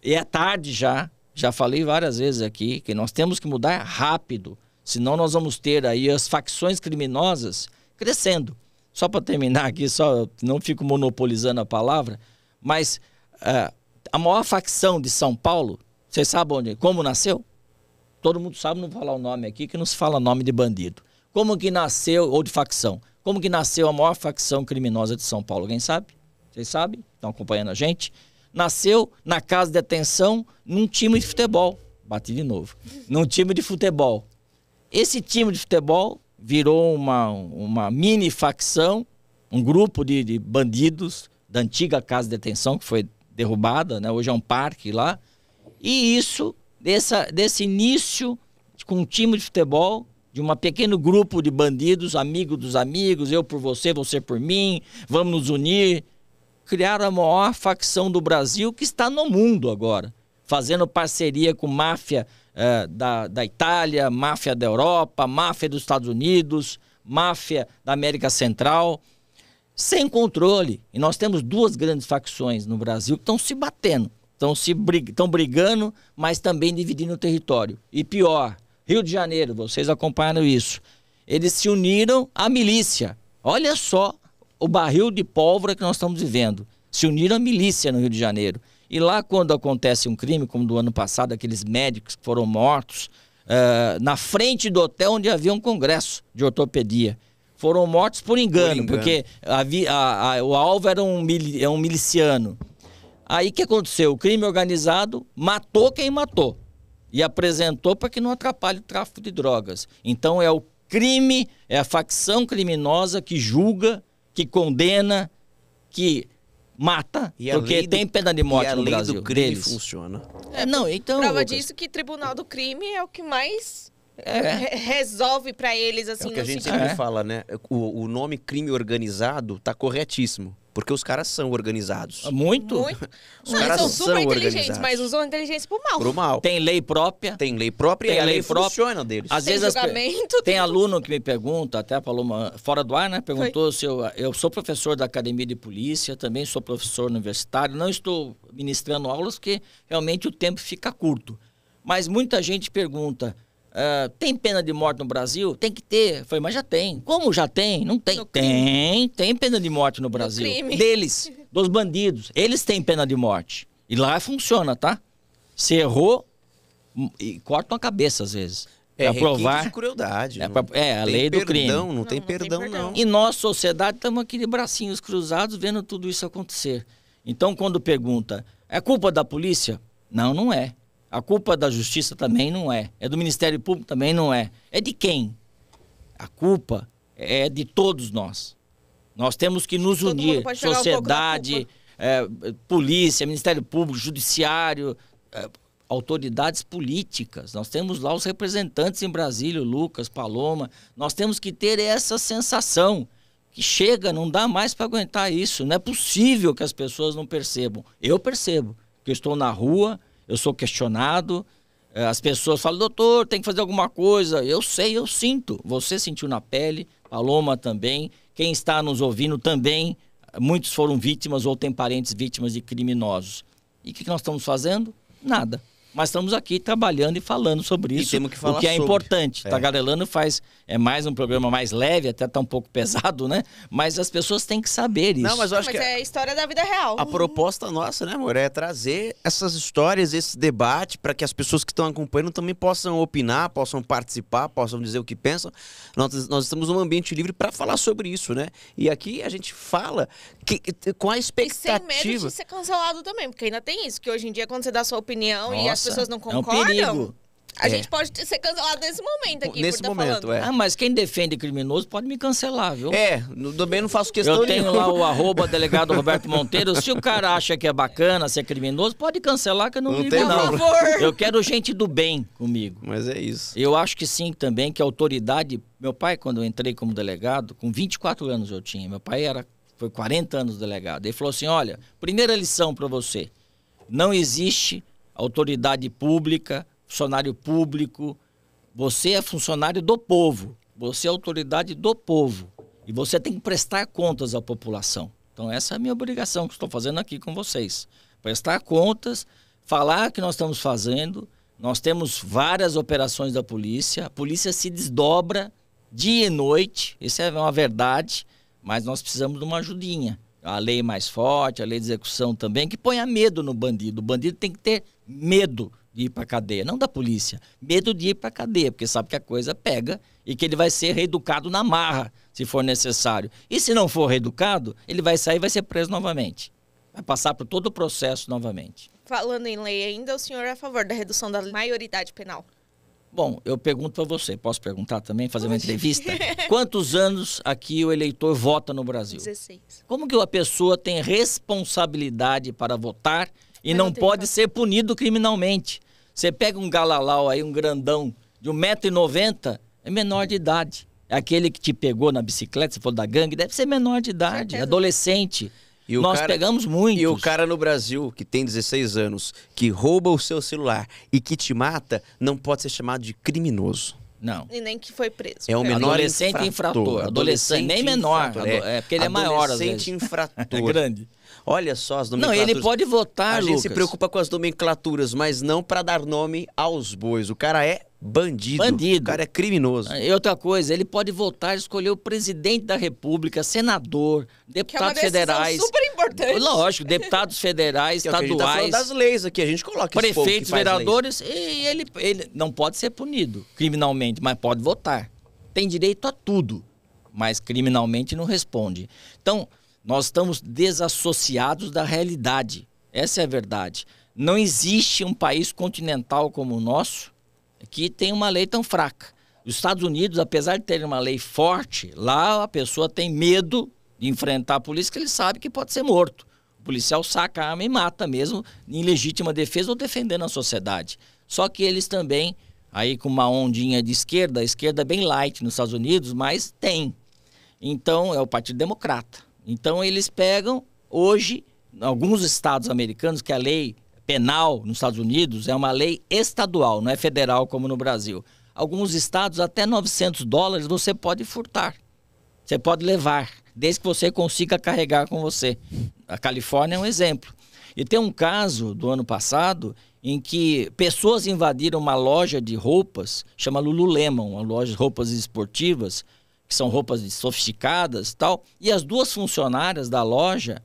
E é tarde já falei várias vezes aqui, que nós temos que mudar rápido. Senão nós vamos ter aí as facções criminosas crescendo. Só para terminar aqui, não fico monopolizando a palavra, mas a maior facção de São Paulo, vocês sabem como nasceu? Todo mundo sabe, não vou falar o nome aqui, que não se fala nome de bandido. Como que nasceu, ou de facção, como que nasceu a maior facção criminosa de São Paulo? Alguém sabe? Vocês sabem? Estão acompanhando a gente? Nasceu na casa de detenção num time de futebol. Bati de novo. Num time de futebol. Esse time de futebol virou uma mini facção, um grupo de bandidos da antiga casa de detenção que foi derrubada, né? Hoje é um parque lá. E isso, desse início com um time de futebol, de um pequeno grupo de bandidos, amigo dos amigos, eu por você por mim, vamos nos unir. Criaram a maior facção do Brasil que está no mundo agora, fazendo parceria com máfia da Itália, máfia da Europa, máfia dos Estados Unidos, máfia da América Central. sem controle. E nós temos duas grandes facções no Brasil que estão se batendo, estão brigando, mas também dividindo o território. E pior, Rio de Janeiro, vocês acompanharam isso. Eles se uniram à milícia. Olha só o barril de pólvora que nós estamos vivendo. Se uniram à milícia no Rio de Janeiro. E lá, quando acontece um crime, como do ano passado, aqueles médicos que foram mortos na frente do hotel onde havia um congresso de ortopedia. Foram mortos por engano. Porque o alvo era um miliciano. Aí o que aconteceu? O crime organizado matou quem matou. E apresentou para que não atrapalhe o tráfico de drogas. Então é o crime, é a facção criminosa que julga, que condena, que mata, porque tem pena de morte no Brasil. E a lei do crime funciona. Então, prova Lucas, disso que Tribunal do Crime é o que mais resolve para eles, assim, É o que a gente sempre fala, né? O nome crime organizado tá corretíssimo. Porque os caras são organizados. Muito. Os caras são super inteligentes, organizados. mas usam a inteligência pro mal. Pro mal. Tem lei própria. Tem lei própria e a lei funciona deles. Às Tem vezes julgamento. tem aluno que me pergunta, até a Paloma, fora do ar, né? Perguntou se eu sou professor da Academia de Polícia, também sou professor universitário. Não estou ministrando aulas porque realmente o tempo fica curto. Mas muita gente pergunta, tem pena de morte no Brasil? Tem que ter. Eu falei, mas já tem. Como já tem? Não tem. Tem pena de morte no Brasil. Deles, dos bandidos. Eles têm pena de morte. E lá funciona, tá? Se errou, e cortam a cabeça às vezes. É provar de crueldade. A lei do crime. Não tem perdão, não. E nós, sociedade, estamos aqui de bracinhos cruzados vendo tudo isso acontecer. Então, quando pergunta, é culpa da polícia? Não, não é. A culpa da justiça também não é. É do Ministério Público também não é. É de quem? A culpa é de todos nós. Nós temos que nos unir. Sociedade, polícia, Ministério Público, Judiciário, autoridades políticas. Nós temos lá os representantes em Brasília, o Lucas, Paloma. Nós temos que ter essa sensação que chega, não dá mais para aguentar isso. Não é possível que as pessoas não percebam. Eu percebo que eu estou na rua, eu sou questionado, as pessoas falam, doutor, tem que fazer alguma coisa. Eu sei, eu sinto. Você sentiu na pele, Paloma também, quem está nos ouvindo também. Muitos foram vítimas ou têm parentes vítimas de criminosos. E o que nós estamos fazendo? Nada. Mas estamos aqui trabalhando e falando sobre isso, temos que falar o que é sobre. importante. Tagarelando é mais um programa mais leve, até tá um pouco pesado, né? Mas as pessoas têm que saber isso. Não, mas eu acho que é a história da vida real. A proposta nossa, né, amor, é trazer essas histórias, esse debate, para que as pessoas que estão acompanhando também possam opinar, possam participar, possam dizer o que pensam. Nós estamos num ambiente livre para falar sobre isso, né? E aqui a gente fala com a expectativa. E sem medo de ser cancelado também, porque ainda tem isso, que hoje em dia, quando você dá a sua opinião e as pessoas não um concordam, perigo. a gente pode ser cancelado nesse momento aqui. Nesse momento, mas quem defende criminoso pode me cancelar, viu? Também não faço questão Eu tenho lá o @delegado Roberto Monteiro. Se o cara acha que é bacana ser criminoso, pode cancelar que eu não ligo, não. Eu quero gente do bem comigo. Mas é isso. Eu acho que sim também, que a autoridade... Meu pai, quando eu entrei como delegado, com 24 anos eu tinha. Meu pai foi 40 anos delegado. Ele falou assim, olha, primeira lição para você. Não existe autoridade pública, funcionário público. Você é funcionário do povo. Você é autoridade do povo. E você tem que prestar contas à população. Então essa é a minha obrigação que estou fazendo aqui com vocês. Prestar contas, falar o que nós estamos fazendo. Nós temos várias operações da polícia. A polícia se desdobra dia e noite. Isso é uma verdade. Mas nós precisamos de uma ajudinha. A lei mais forte, a lei de execução também, que ponha medo no bandido. O bandido tem que ter medo de ir para a cadeia, não da polícia. Medo de ir para a cadeia, porque sabe que a coisa pega e que ele vai ser reeducado na marra, se for necessário. E se não for reeducado, ele vai sair e vai ser preso novamente. Vai passar por todo o processo novamente. Falando em lei ainda, o senhor é a favor da redução da maioridade penal? Bom, eu pergunto para você, posso perguntar também, fazer uma entrevista? Quantos anos aqui o eleitor vota no Brasil? 16. Como que uma pessoa tem responsabilidade para votar e não pode ser punido criminalmente? Você pega um galalau aí, um grandão de 1,90 m, é menor de idade. Aquele que te pegou na bicicleta, se for da gangue, deve ser menor de idade, adolescente. E nós pegamos muitos. E o cara no Brasil, que tem 16 anos, que rouba o seu celular e que te mata, não pode ser chamado de criminoso. Não. E nem que foi preso. É o menor Adolescente infrator. Adolescente, nem menor. É porque ele é maior, às vezes. Adolescente infrator. É grande. Olha só as Não, nomenclaturas. ele pode votar, A gente Lucas. se preocupa com as nomenclaturas, mas não para dar nome aos bois. O cara é bandido. Bandido. O cara é criminoso. E outra coisa, ele pode votar, escolher o presidente da República, senador, Que é uma deputados decisão federais. super importante. Lógico, deputados federais, Que é o que a gente tá falando estaduais, das leis aqui. A gente coloca esse povo que prefeitos, faz leis. vereadores, e ele não pode ser punido criminalmente, mas pode votar. Tem direito a tudo, mas criminalmente não responde. Então, nós estamos desassociados da realidade. Essa é a verdade. Não existe um país continental como o nosso que tem uma lei tão fraca. Os Estados Unidos, apesar de terem uma lei forte, lá a pessoa tem medo de enfrentar a polícia, porque ele sabe que pode ser morto. O policial saca a arma e mata mesmo, em legítima defesa ou defendendo a sociedade. Só que eles também, aí com uma ondinha de esquerda, a esquerda é bem light nos Estados Unidos, mas tem. Então, é o Partido Democrata. Então, eles pegam, hoje, em alguns estados americanos, que a lei penal nos Estados Unidos é uma lei estadual, não é federal como no Brasil. Alguns estados, até $900, você pode furtar. Você pode levar, desde que você consiga carregar com você. A Califórnia é um exemplo. E tem um caso do ano passado em que pessoas invadiram uma loja de roupas, chama Lululemon, uma loja de roupas esportivas, que são roupas sofisticadas e tal, e as duas funcionárias da loja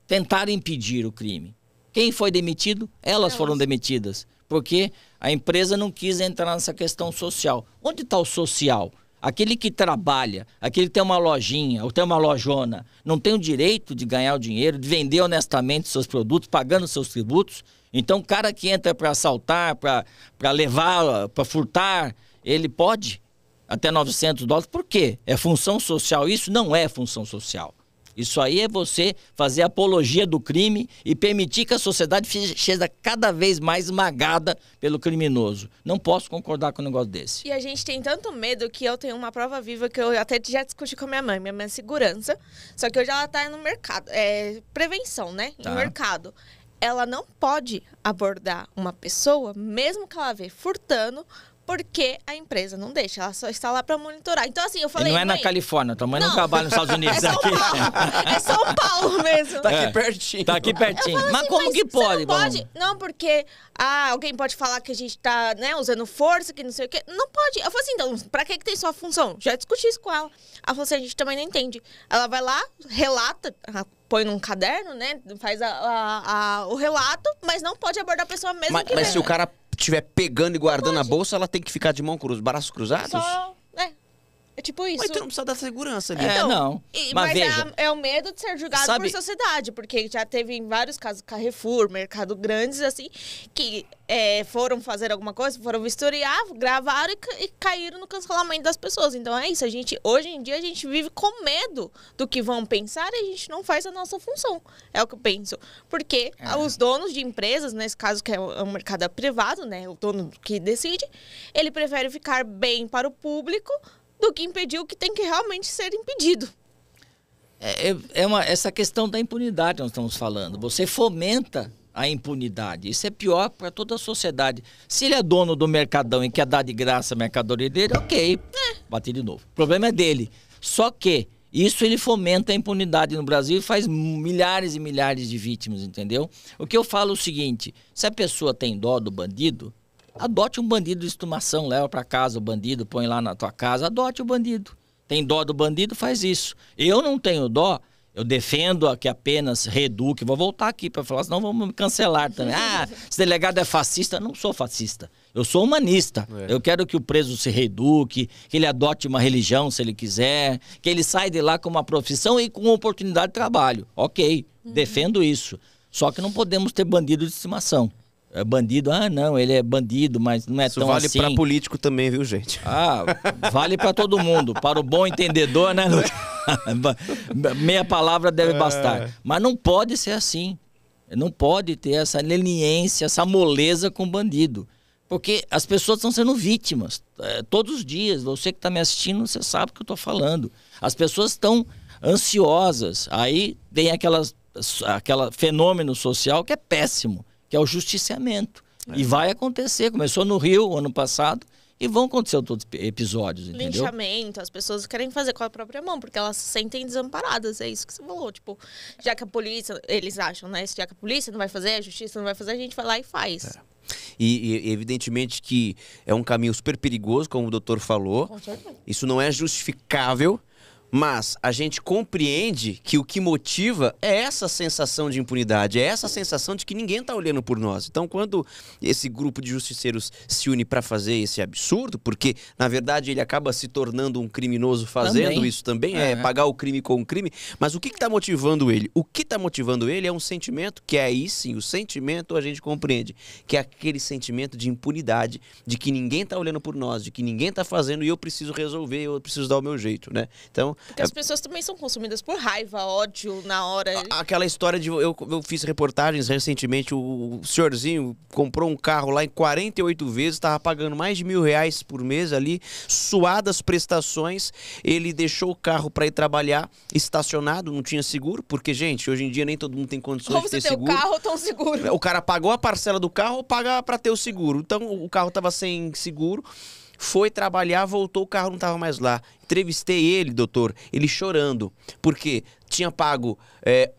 tentaram impedir o crime. Quem foi demitido? Elas foram demitidas, porque a empresa não quis entrar nessa questão social. Onde está o social? Aquele que trabalha, aquele que tem uma lojinha ou tem uma lojona, não tem o direito de ganhar o dinheiro, de vender honestamente seus produtos, pagando seus tributos. Então, o cara que entra para assaltar, para levar, para furtar, ele pode até $900. Por quê? É função social? Isso não é função social. Isso aí é você fazer apologia do crime e permitir que a sociedade seja cada vez mais esmagada pelo criminoso. Não posso concordar com um negócio desse. E a gente tem tanto medo que eu tenho uma prova viva que eu até já discuti com a minha mãe. Minha mãe é segurança, só que hoje ela tá no mercado. É prevenção, né? Tá. No mercado. Ela não pode abordar uma pessoa, mesmo que ela vê furtando, porque a empresa não deixa, ela só está lá para monitorar. Então, assim, eu falei... E não é na mãe, Califórnia, tua mãe não trabalha nos Estados Unidos. É São Paulo, é São Paulo mesmo. Tá aqui pertinho. Tá aqui pertinho. Assim, Mas como que pode? Você não pode? Não, porque alguém pode falar que a gente tá, né, usando força, que não sei o quê. Não pode. Eu falei assim, então, pra que tem sua função? Já discuti isso com ela. Ela falou assim, a gente também não entende. Ela vai lá, relata, põe num caderno, né, faz o relato, mas não pode abordar a pessoa mesmo que Mas se o cara estiver pegando e guardando a bolsa, ela tem que ficar de braços cruzados? só, né? É tipo isso. Mas tu não precisa da segurança ali. Não. Mas veja, é o medo de ser julgado sabe- por sociedade, porque já teve em vários casos, Carrefour, mercado grandes, assim, que foram fazer alguma coisa, foram vistoriar, gravaram e caíram no cancelamento das pessoas. Então é isso, hoje em dia a gente vive com medo do que vão pensar e a gente não faz a nossa função. É o que eu penso. Porque os donos de empresas, nesse caso que é um mercado privado, né, o dono que decide, ele prefere ficar bem para o público do que impedir o que tem que realmente ser impedido. Essa questão da impunidade nós estamos falando. Você fomenta a impunidade. Isso é pior para toda a sociedade. Se ele é dono do mercadão e quer dar de graça a mercadoria dele, ok, bati de novo. O problema é dele. Só que isso ele fomenta a impunidade no Brasil e faz milhares e milhares de vítimas, entendeu? O que eu falo é o seguinte, se a pessoa tem dó do bandido, adote um bandido de estimação, leva para casa o bandido, põe lá na tua casa, adote o bandido. Tem dó do bandido, faz isso. Eu não tenho dó, eu defendo que apenas reeduque. Vou voltar aqui para falar, senão vamos me cancelar também. Esse delegado é fascista. Não sou fascista, eu sou humanista. Eu quero que o preso se reeduque, que ele adote uma religião se ele quiser, que ele saia de lá com uma profissão e com uma oportunidade de trabalho. Ok, defendo isso. Só que não podemos ter bandido de estimação. Bandido, não, ele é bandido, mas não é Isso tão vale assim. pra político também, viu, gente? Vale para todo mundo. Para o bom entendedor, né? Meia palavra deve bastar. Mas não pode ser assim. Não pode ter essa leniência, essa moleza com bandido. Porque as pessoas estão sendo vítimas. Todos os dias, você que está me assistindo, você sabe o que eu estou falando. As pessoas estão ansiosas. Aí tem aquele fenômeno social que é péssimo, que é o justiciamento. E vai acontecer. Começou no Rio, ano passado, E vão acontecer outros episódios, entendeu? Linchamento, as pessoas querem fazer com a própria mão, porque elas se sentem desamparadas. É isso que você falou. Tipo, já que a polícia, eles acham, né? Já que a polícia não vai fazer, a justiça não vai fazer, a gente vai lá e faz. E evidentemente que é um caminho super perigoso, como o doutor falou. Com certeza. Isso não é justificável, mas a gente compreende que o que motiva é essa sensação de impunidade, é essa sensação de que ninguém está olhando por nós. Então, quando esse grupo de justiceiros se une para fazer esse absurdo, porque, na verdade, ele acaba se tornando um criminoso fazendo isso também, pagar o crime com o crime, mas o que está motivando ele? O que está motivando ele é um sentimento que é aí sim, o sentimento a gente compreende, que é aquele sentimento de impunidade, de que ninguém está olhando por nós, de que ninguém está fazendo e eu preciso resolver, eu preciso dar o meu jeito, né? Então, porque as pessoas também são consumidas por raiva, ódio na hora. Aquela história de... Eu fiz reportagens recentemente, o senhorzinho comprou um carro lá em 48 vezes, estava pagando mais de R$1.000 por mês ali, suadas prestações, ele deixou o carro para ir trabalhar estacionado, não tinha seguro, porque, gente, hoje em dia nem todo mundo tem condições de ter seguro. Ou você tem o carro ou tão seguro. O cara pagou a parcela do carro ou paga para ter o seguro. Então, o carro estava sem seguro. Foi trabalhar, voltou, o carro não estava mais lá. Entrevistei ele, doutor, ele chorando, porque tinha pago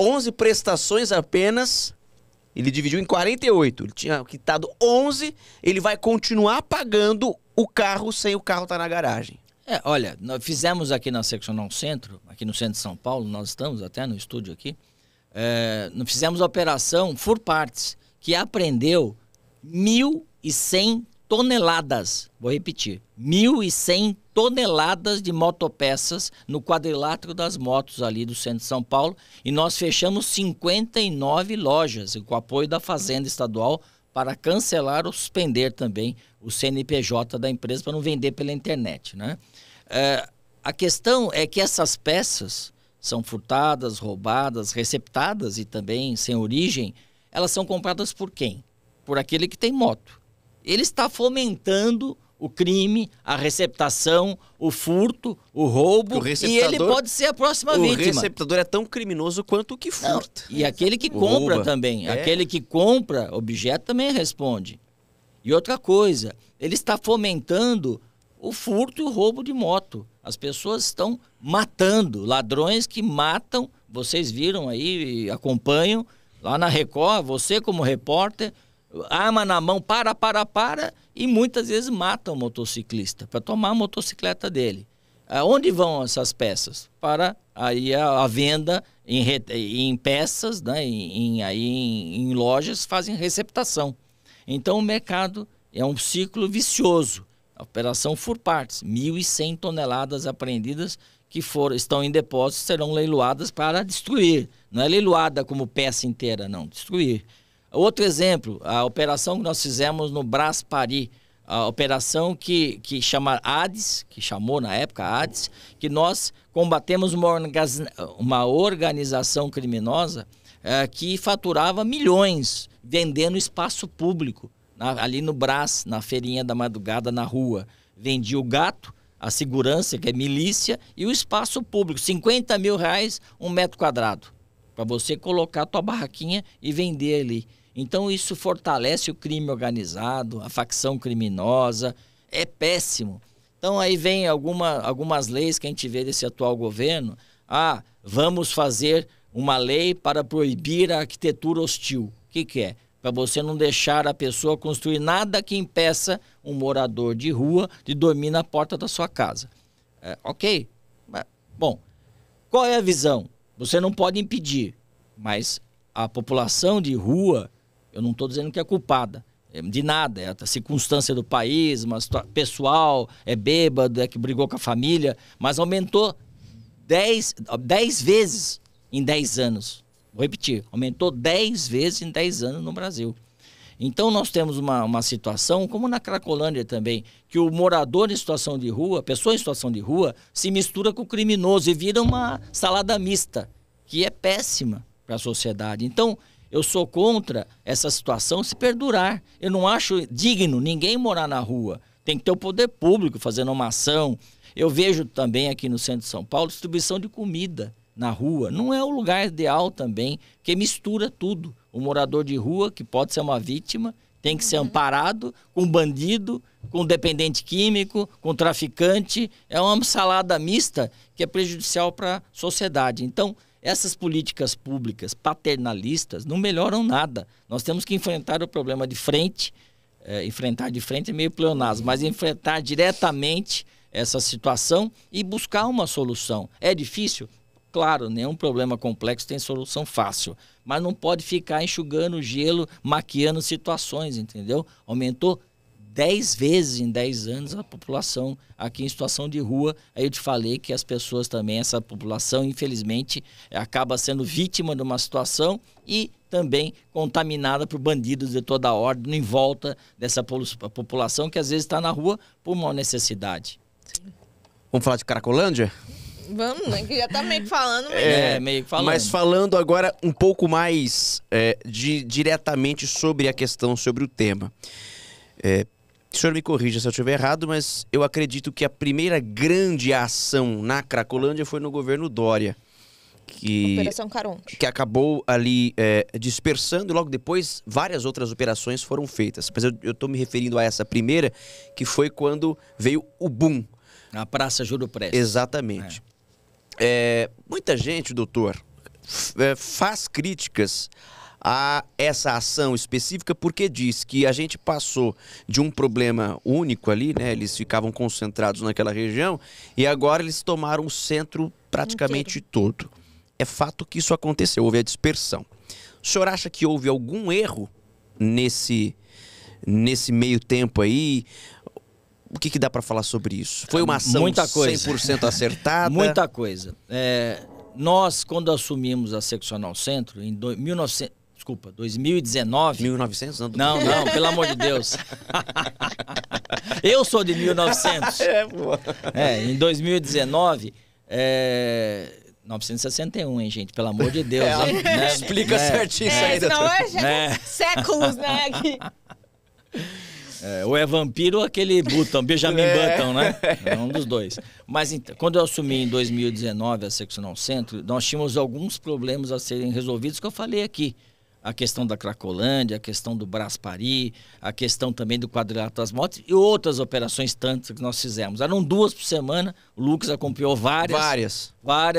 11 prestações apenas, ele dividiu em 48, ele tinha quitado 11, ele vai continuar pagando o carro sem o carro estar na garagem. Olha, nós fizemos aqui na Seccional Centro, aqui no centro de São Paulo, nós estamos até no estúdio aqui, nós fizemos a operação Furpartes, que apreendeu 1.100 toneladas, vou repetir, 1.100 toneladas de motopeças no quadrilátero das motos ali do centro de São Paulo, e nós fechamos 59 lojas com o apoio da Fazenda Estadual para cancelar ou suspender também o CNPJ da empresa para não vender pela internet, né? A questão é que essas peças são furtadas, roubadas, receptadas e também sem origem, elas são compradas por quem? Por aquele que tem moto. Ele está fomentando o crime, a receptação, o furto, o roubo, e ele pode ser a próxima vítima. O receptador é tão criminoso quanto o que furta. Não, e aquele que compra também. Aquele que compra objeto também responde. E outra coisa, ele está fomentando o furto e o roubo de moto. As pessoas estão matando, ladrões que matam, vocês viram aí, acompanham, lá na Record, você como repórter, arma na mão, e muitas vezes matam o motociclista para tomar a motocicleta dele. Onde vão essas peças? Para aí a venda em peças, né? em lojas fazem receptação. Então o mercado é um ciclo vicioso. A operação Furpartes, 1.100 toneladas apreendidas que estão em depósito, serão leiloadas para destruir. Não é leiloada como peça inteira, não, destruir. Outro exemplo, a operação que nós fizemos no Brás Paris, a operação que chama ADES, que chamou na época ADES, que nós combatemos uma organização criminosa que faturava milhões vendendo espaço público, ali no Brás, na feirinha da madrugada, na rua. Vendia o gato, a segurança, que é milícia, e o espaço público, R$50 mil, 1 metro quadrado, para você colocar a tua barraquinha e vender ali. Então isso fortalece o crime organizado, a facção criminosa, é péssimo. Então aí vem algumas leis que a gente vê desse atual governo. Vamos fazer uma lei para proibir a arquitetura hostil. O que é? Para você não deixar a pessoa construir nada que impeça um morador de rua de dormir na porta da sua casa. Ok? Bom, qual é a visão? Você não pode impedir, mas a população de rua, eu não estou dizendo que é culpada de nada, é a circunstância do país, mas pessoal, é bêbado, é que brigou com a família, mas aumentou 10 vezes em 10 anos. Vou repetir, aumentou 10 vezes em 10 anos no Brasil. Então nós temos uma situação, como na Cracolândia também, que o morador em situação de rua, a pessoa em situação de rua, se mistura com o criminoso e vira uma salada mista, que é péssima para a sociedade. Então, eu sou contra essa situação se perdurar. Eu não acho digno ninguém morar na rua. Tem que ter o poder público fazendo uma ação. Eu vejo também aqui no centro de São Paulo distribuição de comida na rua. Não é o lugar ideal também, que mistura tudo. O morador de rua, que pode ser uma vítima, tem que ser amparado com bandido, com dependente químico, com traficante. É uma salada mista que é prejudicial para a sociedade. Então, essas políticas públicas paternalistas não melhoram nada. Nós temos que enfrentar o problema de frente. Enfrentar de frente é meio pleonasmo, mas enfrentar diretamente essa situação e buscar uma solução. É difícil? Claro, nenhum problema complexo tem solução fácil, mas não pode ficar enxugando gelo, maquiando situações, entendeu? Aumentou 10 vezes em 10 anos a população aqui em situação de rua. Aí eu te falei que as pessoas também, essa população, infelizmente, acaba sendo vítima de uma situação e também contaminada por bandidos de toda a ordem em volta dessa população que às vezes está na rua por uma necessidade. Vamos falar de Cracolândia? Vamos, né? Que já tá meio que falando. Meio que falando. Mas falando agora um pouco mais diretamente sobre a questão, sobre o tema. O senhor me corrija se eu estiver errado, mas eu acredito que a primeira grande ação na Cracolândia foi no governo Dória. Operação Caronte. Que acabou ali dispersando e logo depois várias outras operações foram feitas. Mas eu estou me referindo a essa primeira, que foi quando veio o boom. Na Praça Júlio Prestes. Exatamente. Muita gente, doutor, faz críticas a essa ação específica porque diz que a gente passou de um problema único ali, né? Eles ficavam concentrados naquela região e agora eles tomaram o centro praticamente todo. É fato que isso aconteceu, houve a dispersão. O senhor acha que houve algum erro nesse meio tempo aí? O que dá para falar sobre isso? Foi uma ação muita coisa. 100% acertada? Muita coisa. Nós, quando assumimos a Seccional Centro, em 2019... 1900? Não, pelo amor de Deus. Eu sou de 1900. Em 2019... 961, hein, gente? Pelo amor de Deus. Né? Explica certinho isso aí. Senão séculos, né? Aqui. Ou é vampiro ou aquele Button, Benjamin Button, né? É um dos dois. Mas então, quando eu assumi em 2019 a Seccional Centro, nós tínhamos alguns problemas a serem resolvidos que eu falei aqui. A questão da Cracolândia, a questão do Braspari, a questão também do Quadrilátero das Motos e outras operações tantas que nós fizemos. Eram 2 por semana, o Lucas acompanhou várias.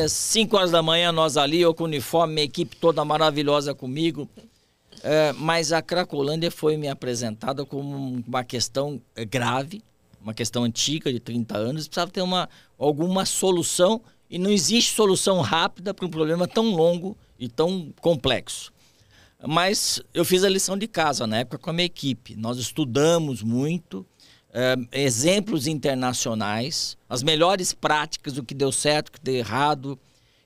5 horas da manhã nós ali, eu com uniforme, minha equipe toda maravilhosa comigo. Mas a Cracolândia foi me apresentada como uma questão grave, uma questão antiga de 30 anos, precisava ter alguma solução e não existe solução rápida para um problema tão longo e tão complexo. Mas eu fiz a lição de casa na época com a minha equipe. Nós estudamos muito, exemplos internacionais, as melhores práticas, o que deu certo, o que deu errado.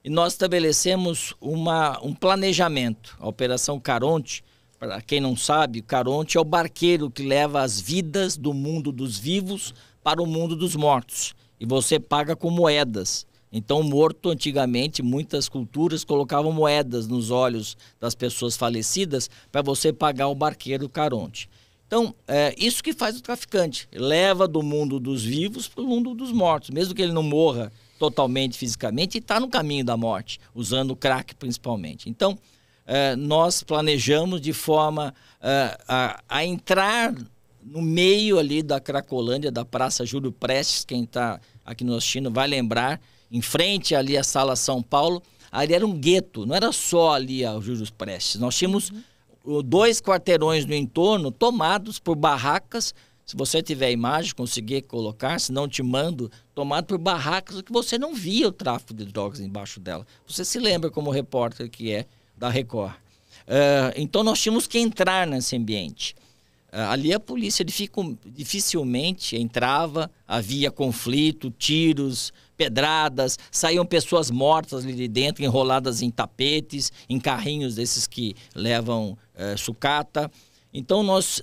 E nós estabelecemos um planejamento. A Operação Caronte, para quem não sabe, Caronte é o barqueiro que leva as vidas do mundo dos vivos para o mundo dos mortos. E você paga com moedas. Então, o morto, antigamente, muitas culturas colocavam moedas nos olhos das pessoas falecidas para você pagar o barqueiro Caronte. Então, isso que faz o traficante. Leva do mundo dos vivos para o mundo dos mortos. Mesmo que ele não morra totalmente fisicamente, está no caminho da morte, usando o crack principalmente. Então, nós planejamos de forma a entrar no meio ali da Cracolândia, da Praça Júlio Prestes. Quem está aqui no assistindo vai lembrar. Em frente ali à Sala São Paulo, ali era um gueto, não era só ali a Júlio Prestes. Nós tínhamos 2 quarteirões no entorno tomados por barracas. Se você tiver imagem, conseguir colocar, se não te mando, tomado por barracas, que você não via o tráfico de drogas embaixo dela. Você se lembra como repórter que é da Record. Então nós tínhamos que entrar nesse ambiente. Ali a polícia dificilmente entrava, havia conflito, tiros, pedradas, saíam pessoas mortas ali de dentro, enroladas em tapetes, em carrinhos desses que levam sucata. Então nós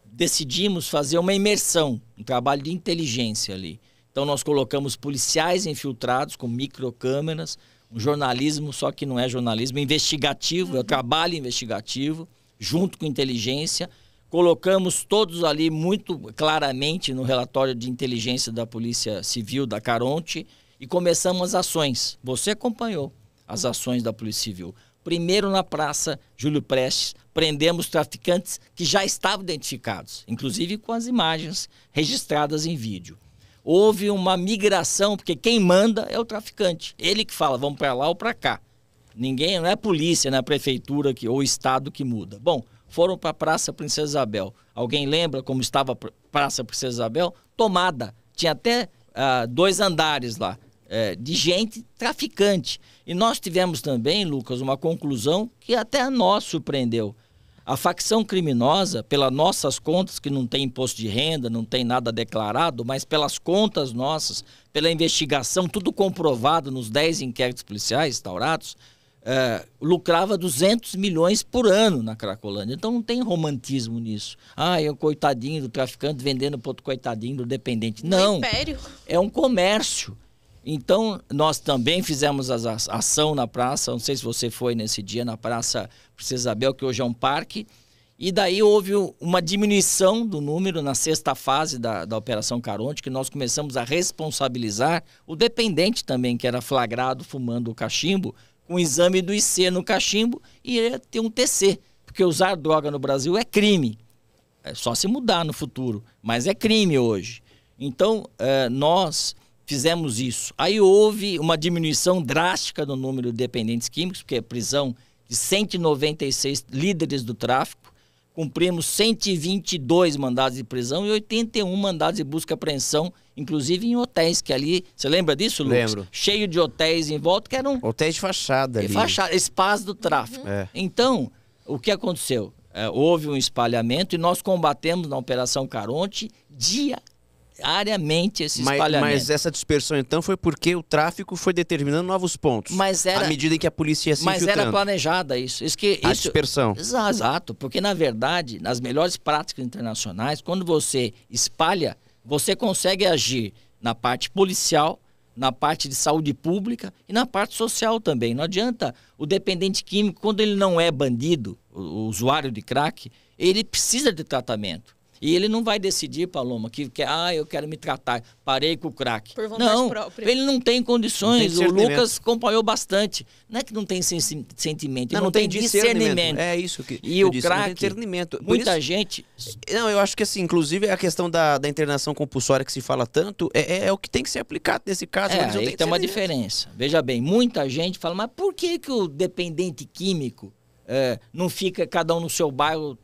decidimos fazer uma imersão, um trabalho de inteligência ali. Então nós colocamos policiais infiltrados com microcâmeras, um jornalismo, só que não é jornalismo investigativo, é o trabalho investigativo, junto com inteligência. Colocamos todos ali muito claramente no relatório de inteligência da Polícia Civil, da Caronte, e começamos as ações. Você acompanhou as ações da Polícia Civil. Primeiro na Praça Júlio Prestes, prendemos traficantes que já estavam identificados, inclusive com as imagens registradas em vídeo. Houve uma migração, porque quem manda é o traficante. Ele que fala, vamos para lá ou para cá. Ninguém, não é a polícia, não é a prefeitura ou o estado que muda. Bom, foram para a Praça Princesa Isabel. Alguém lembra como estava a Praça Princesa Isabel? Tomada. Tinha até 2 andares lá, de gente traficante. E nós tivemos também, Lucas, uma conclusão que até a nós surpreendeu. A facção criminosa, pelas nossas contas, que não tem imposto de renda, não tem nada declarado, mas pelas contas nossas, pela investigação, tudo comprovado nos 10 inquéritos policiais instaurados, lucrava 200 milhões por ano na Cracolândia. Então não tem romantismo nisso. É um coitadinho do traficante vendendo para outro coitadinho do dependente. Não, império. É um comércio. Então, nós também fizemos a ação na praça, não sei se você foi nesse dia, na Praça Princesa Isabel, que hoje é um parque, e daí houve uma diminuição do número na 6ª fase da Operação Caronte, que nós começamos a responsabilizar o dependente também, que era flagrado fumando o cachimbo, com o exame do IC no cachimbo, e ia ter um TC, porque usar droga no Brasil é crime. É só se mudar no futuro, mas é crime hoje. Então, nós fizemos isso. Aí houve uma diminuição drástica no número de dependentes químicos, porque a prisão de 196 líderes do tráfico, cumprimos 122 mandados de prisão e 81 mandados de busca e apreensão, inclusive em hotéis, que ali, você lembra disso, Lucas? Lembro. Cheio de hotéis em volta, que eram... Hotéis de fachada ali. Espaço do tráfico. Então, o que aconteceu? Houve um espalhamento e nós combatemos na Operação Caronte diariamente esse espalhamento. Mas essa dispersão, então, foi porque o tráfico foi determinando novos pontos. À medida em que a polícia ia se infiltrando. Mas era planejada isso. A dispersão. Exato. Porque, na verdade, nas melhores práticas internacionais, quando você espalha, você consegue agir na parte policial, na parte de saúde pública e na parte social também. Não adianta o dependente químico, quando ele não é bandido, o usuário de crack, ele precisa de tratamento. E ele não vai decidir, Paloma, que eu quero me tratar, parei com o crack. Por vontade própria. Ele não tem condições. Não tem o Lucas acompanhou bastante. Não é que não tem sentimento, ele não tem discernimento. É isso que e eu o disse, crack, não tem discernimento. Muita gente... Não, eu acho que assim, inclusive a questão da internação compulsória que se fala tanto, é o que tem que ser aplicado nesse caso. Aí tem uma diferença. Veja bem, muita gente fala, mas por que o dependente químico não fica cada um no seu bairro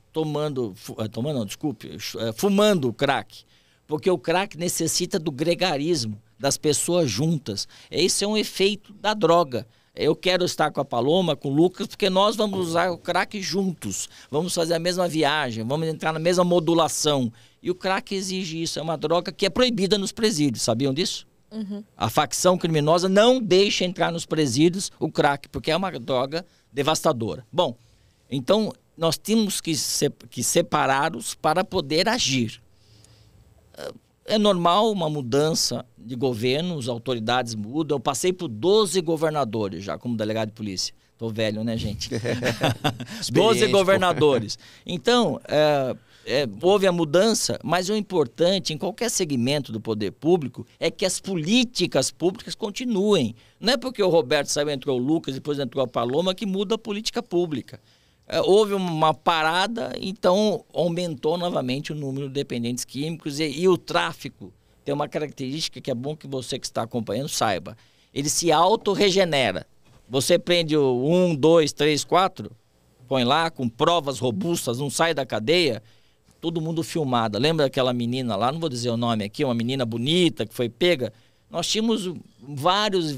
fumando crack? Porque o crack necessita do gregarismo, das pessoas juntas. Esse é um efeito da droga. Eu quero estar com a Paloma, com o Lucas, porque nós vamos usar o crack juntos. Vamos fazer a mesma viagem, vamos entrar na mesma modulação. E o crack exige isso. É uma droga que é proibida nos presídios. Sabiam disso? Uhum. A facção criminosa não deixa entrar nos presídios o crack, porque é uma droga devastadora. Bom, então nós temos que separá-los para poder agir. É normal uma mudança de governo, as autoridades mudam. Eu passei por 12 governadores já como delegado de polícia. Tô velho, né, gente? 12 governadores. Então, houve a mudança, mas o importante em qualquer segmento do poder público é que as políticas públicas continuem. Não é porque o Roberto saiu, entrou o Lucas, depois entrou a Paloma, que muda a política pública. Houve uma parada, então aumentou novamente o número de dependentes químicos e o tráfico tem uma característica que é bom que você que está acompanhando saiba. Ele se autorregenera. Você prende o 1, 2, 3, 4, põe lá com provas robustas, não sai da cadeia, todo mundo filmado. Lembra daquela menina lá, não vou dizer o nome aqui, uma menina bonita que foi pega? Nós tínhamos vários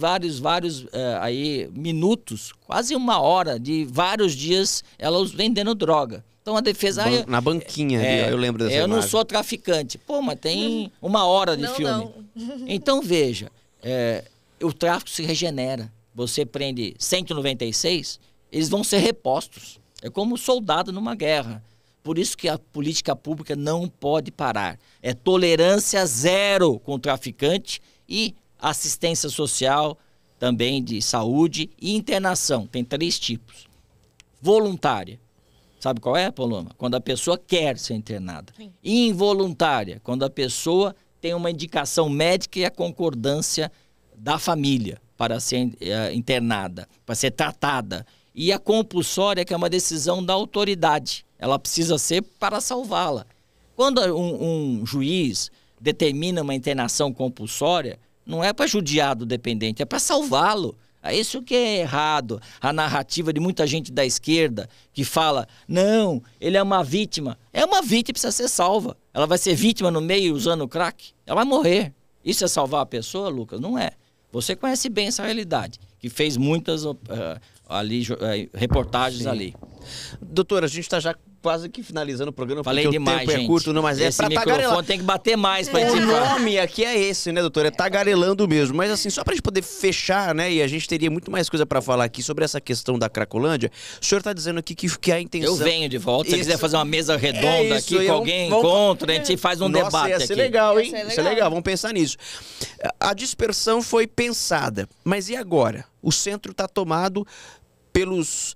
minutos, quase 1 hora, de vários dias, elas vendendo droga. Então a defesa... Na banquinha, eu lembro dessa eu imagem. não sou traficante. Pô, mas tem 1 hora de filme. Não. Então veja, o tráfico se regenera. Você prende 196, eles vão ser repostos. É como soldado numa guerra. Por isso que a política pública não pode parar. É tolerância zero com o traficante e assistência social, também de saúde e internação. Tem 3 tipos. Voluntária. Sabe qual é, Paloma? Quando a pessoa quer ser internada. Sim. Involuntária. Quando a pessoa tem uma indicação médica e a concordância da família para ser internada, para ser tratada. E a compulsória, que é uma decisão da autoridade. Ela precisa ser para salvá-la. Quando um juiz determina uma internação compulsória, não é para judiar do dependente, é para salvá-lo. É isso que é errado. A narrativa de muita gente da esquerda que fala, não, ele é uma vítima. É uma vítima, precisa ser salva. Ela vai ser vítima no meio usando crack? Ela vai morrer. Isso é salvar a pessoa, Lucas? Não é. Você conhece bem essa realidade, que fez muitas reportagens ali. Doutora, a gente está já quase que finalizando o programa. Falei porque demais, o tempo gente. é curto, não, mas esse é pra microfone tem que bater mais para O nome aqui é esse, né, doutora? É tagarelando mesmo. Mas assim, só pra gente poder fechar, né, e a gente teria muito mais coisa pra falar aqui sobre essa questão da Cracolândia, o senhor tá dizendo aqui que a intenção... Eu venho de volta. Se você quiser fazer uma mesa redonda isso, aqui com alguém contra, a gente faz um debate ia ser aqui. legal, hein? Ia ser Isso é legal, vamos pensar nisso. A dispersão foi pensada, mas e agora? O centro tá tomado pelos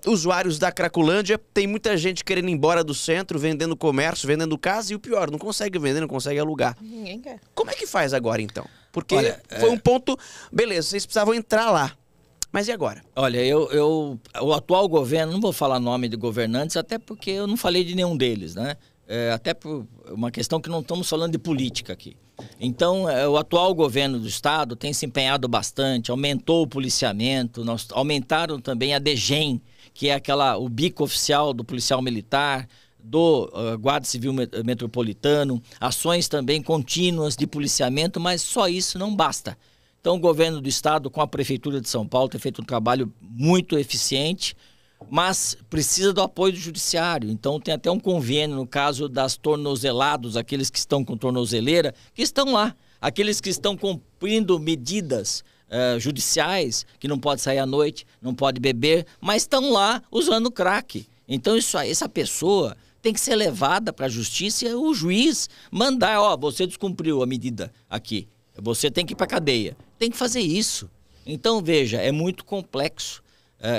usuários da Cracolândia. Tem muita gente querendo ir embora do centro, vendendo comércio, vendendo casa, e o pior, não consegue vender, não consegue alugar. Ninguém quer. Como é que faz agora, então? Porque Olha, foi um ponto... Beleza, vocês precisavam entrar lá. Mas e agora? Olha, o atual governo, não vou falar nome de governantes, até porque eu não falei de nenhum deles, né? Até por uma questão que não estamos falando de política aqui. Então, o atual governo do estado tem se empenhado bastante, aumentou o policiamento, aumentaram também a DGEM, que é o bico oficial do policial militar, do Guarda Civil Metropolitano, ações também contínuas de policiamento, mas só isso não basta. Então, o governo do estado, com a Prefeitura de São Paulo, tem feito um trabalho muito eficiente, mas precisa do apoio do judiciário. Então tem até um convênio no caso das tornozelados, aqueles que estão com tornozeleira, que estão lá. Aqueles que estão cumprindo medidas judiciais, que não pode sair à noite, não pode beber, mas estão lá usando crack. Então essa pessoa tem que ser levada para a justiça e o juiz mandar, você descumpriu a medida aqui, você tem que ir para a cadeia. Tem que fazer isso. Então, veja, é muito complexo.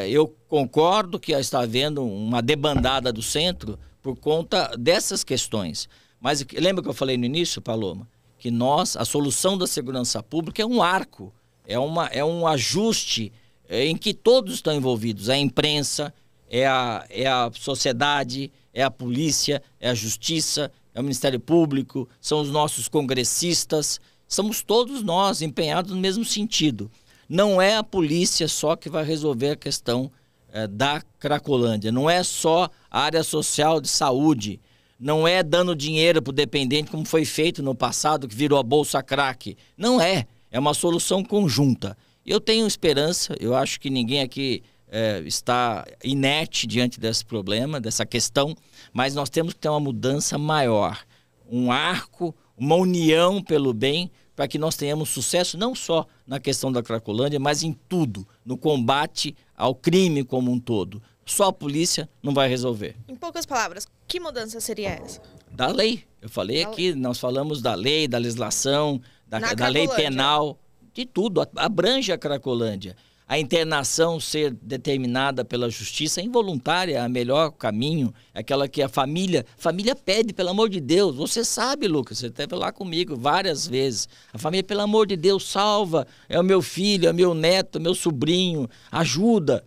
Eu concordo que está havendo uma debandada do centro por conta dessas questões. Mas lembra que eu falei no início, Paloma? Que a solução da segurança pública é um arco, é um ajuste em que todos estão envolvidos. A imprensa, é a sociedade, é a polícia, é a justiça, é o Ministério Público, são os nossos congressistas, somos todos nós empenhados no mesmo sentido. Não é a polícia só que vai resolver a questão da Cracolândia. Não é só a área social de saúde. Não é dando dinheiro para o dependente, como foi feito no passado, que virou a Bolsa Crack. Não é. É uma solução conjunta. Eu tenho esperança. Eu acho que ninguém aqui está inerte diante desse problema, dessa questão. Mas nós temos que ter uma mudança maior. Um arco, uma união pelo bem, para que nós tenhamos sucesso não só na questão da Cracolândia, mas em tudo, no combate ao crime como um todo. Só a polícia não vai resolver. Em poucas palavras, que mudança seria essa? Da lei. Eu falei aqui, nós falamos da lei, da legislação, da lei penal, de tudo. Abrange a Cracolândia. A internação ser determinada pela justiça é involuntária, é o melhor caminho, é aquela que a família pede, pelo amor de Deus. Você sabe, Lucas, você esteve lá comigo várias vezes. A família, pelo amor de Deus, salva, é o meu filho, é o meu neto, é o meu sobrinho, ajuda.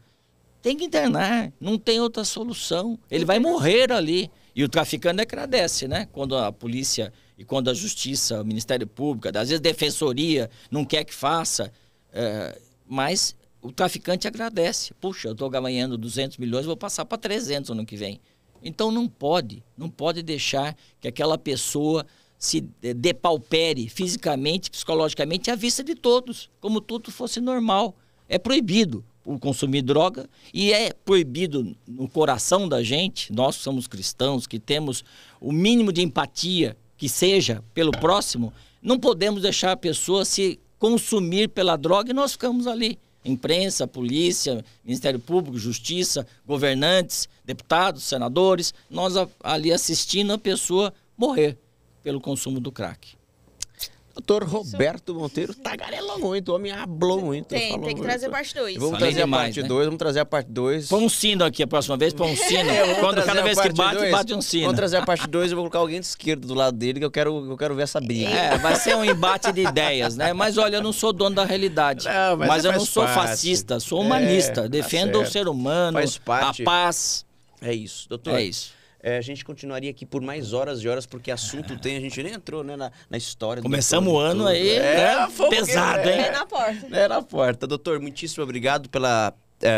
Tem que internar, não tem outra solução. Ele vai morrer ali. E o traficante agradece, né? Quando a polícia e quando a justiça, o Ministério Público, às vezes a defensoria não quer que faça, mas o traficante agradece. Puxa, eu estou ganhando 200 milhões, vou passar para 300 ano que vem. Então não pode deixar que aquela pessoa se depaupere fisicamente, psicologicamente, à vista de todos, como tudo fosse normal. É proibido o consumir droga e é proibido no coração da gente, nós que somos cristãos, que temos o mínimo de empatia que seja pelo próximo, não podemos deixar a pessoa se consumir pela droga e nós ficamos ali. Imprensa, polícia, Ministério Público, Justiça, governantes, deputados, senadores, nós ali assistindo a pessoa morrer pelo consumo do crack. Doutor Roberto Monteiro tagarelou muito, o homem hablou muito. Tem que trazer parte 2. Vamos trazer a parte 2, vamos trazer a parte 2. Põe um sino aqui a próxima vez, põe um sino. Quando cada vez que bate um sino. Vamos trazer a parte 2 e vou colocar alguém de esquerda do lado dele, que eu quero ver essa briga. Vai ser um embate de ideias, né? Mas olha, eu não sou dono da realidade. Não, mas eu não sou fascista, sou humanista. Defendo o ser humano, a paz. É isso, doutor. É isso. A gente continuaria aqui por mais horas e horas, porque assunto tem, a gente nem entrou, né, na história. Começamos o ano aí, pesado, hein? É na porta. É na porta. Doutor, muitíssimo obrigado pela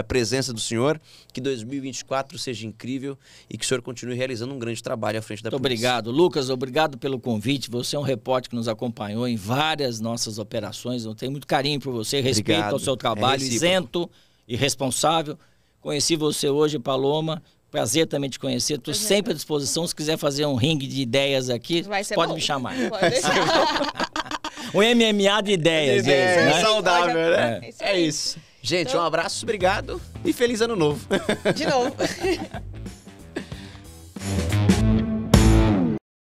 presença do senhor, que 2024 seja incrível e que o senhor continue realizando um grande trabalho à frente da polícia. Obrigado, Lucas, obrigado pelo convite. Você é um repórter que nos acompanhou em várias nossas operações. Eu tenho muito carinho por você, respeito ao seu trabalho, isento e responsável. Conheci você hoje, Paloma. Prazer também te conhecer. Estou sempre à disposição. Se quiser fazer um ringue de ideias aqui, pode me chamar. Pode deixar. Um MMA de ideias. Né? Saudável, né? É isso. Gente, um abraço, obrigado e feliz ano novo. De novo.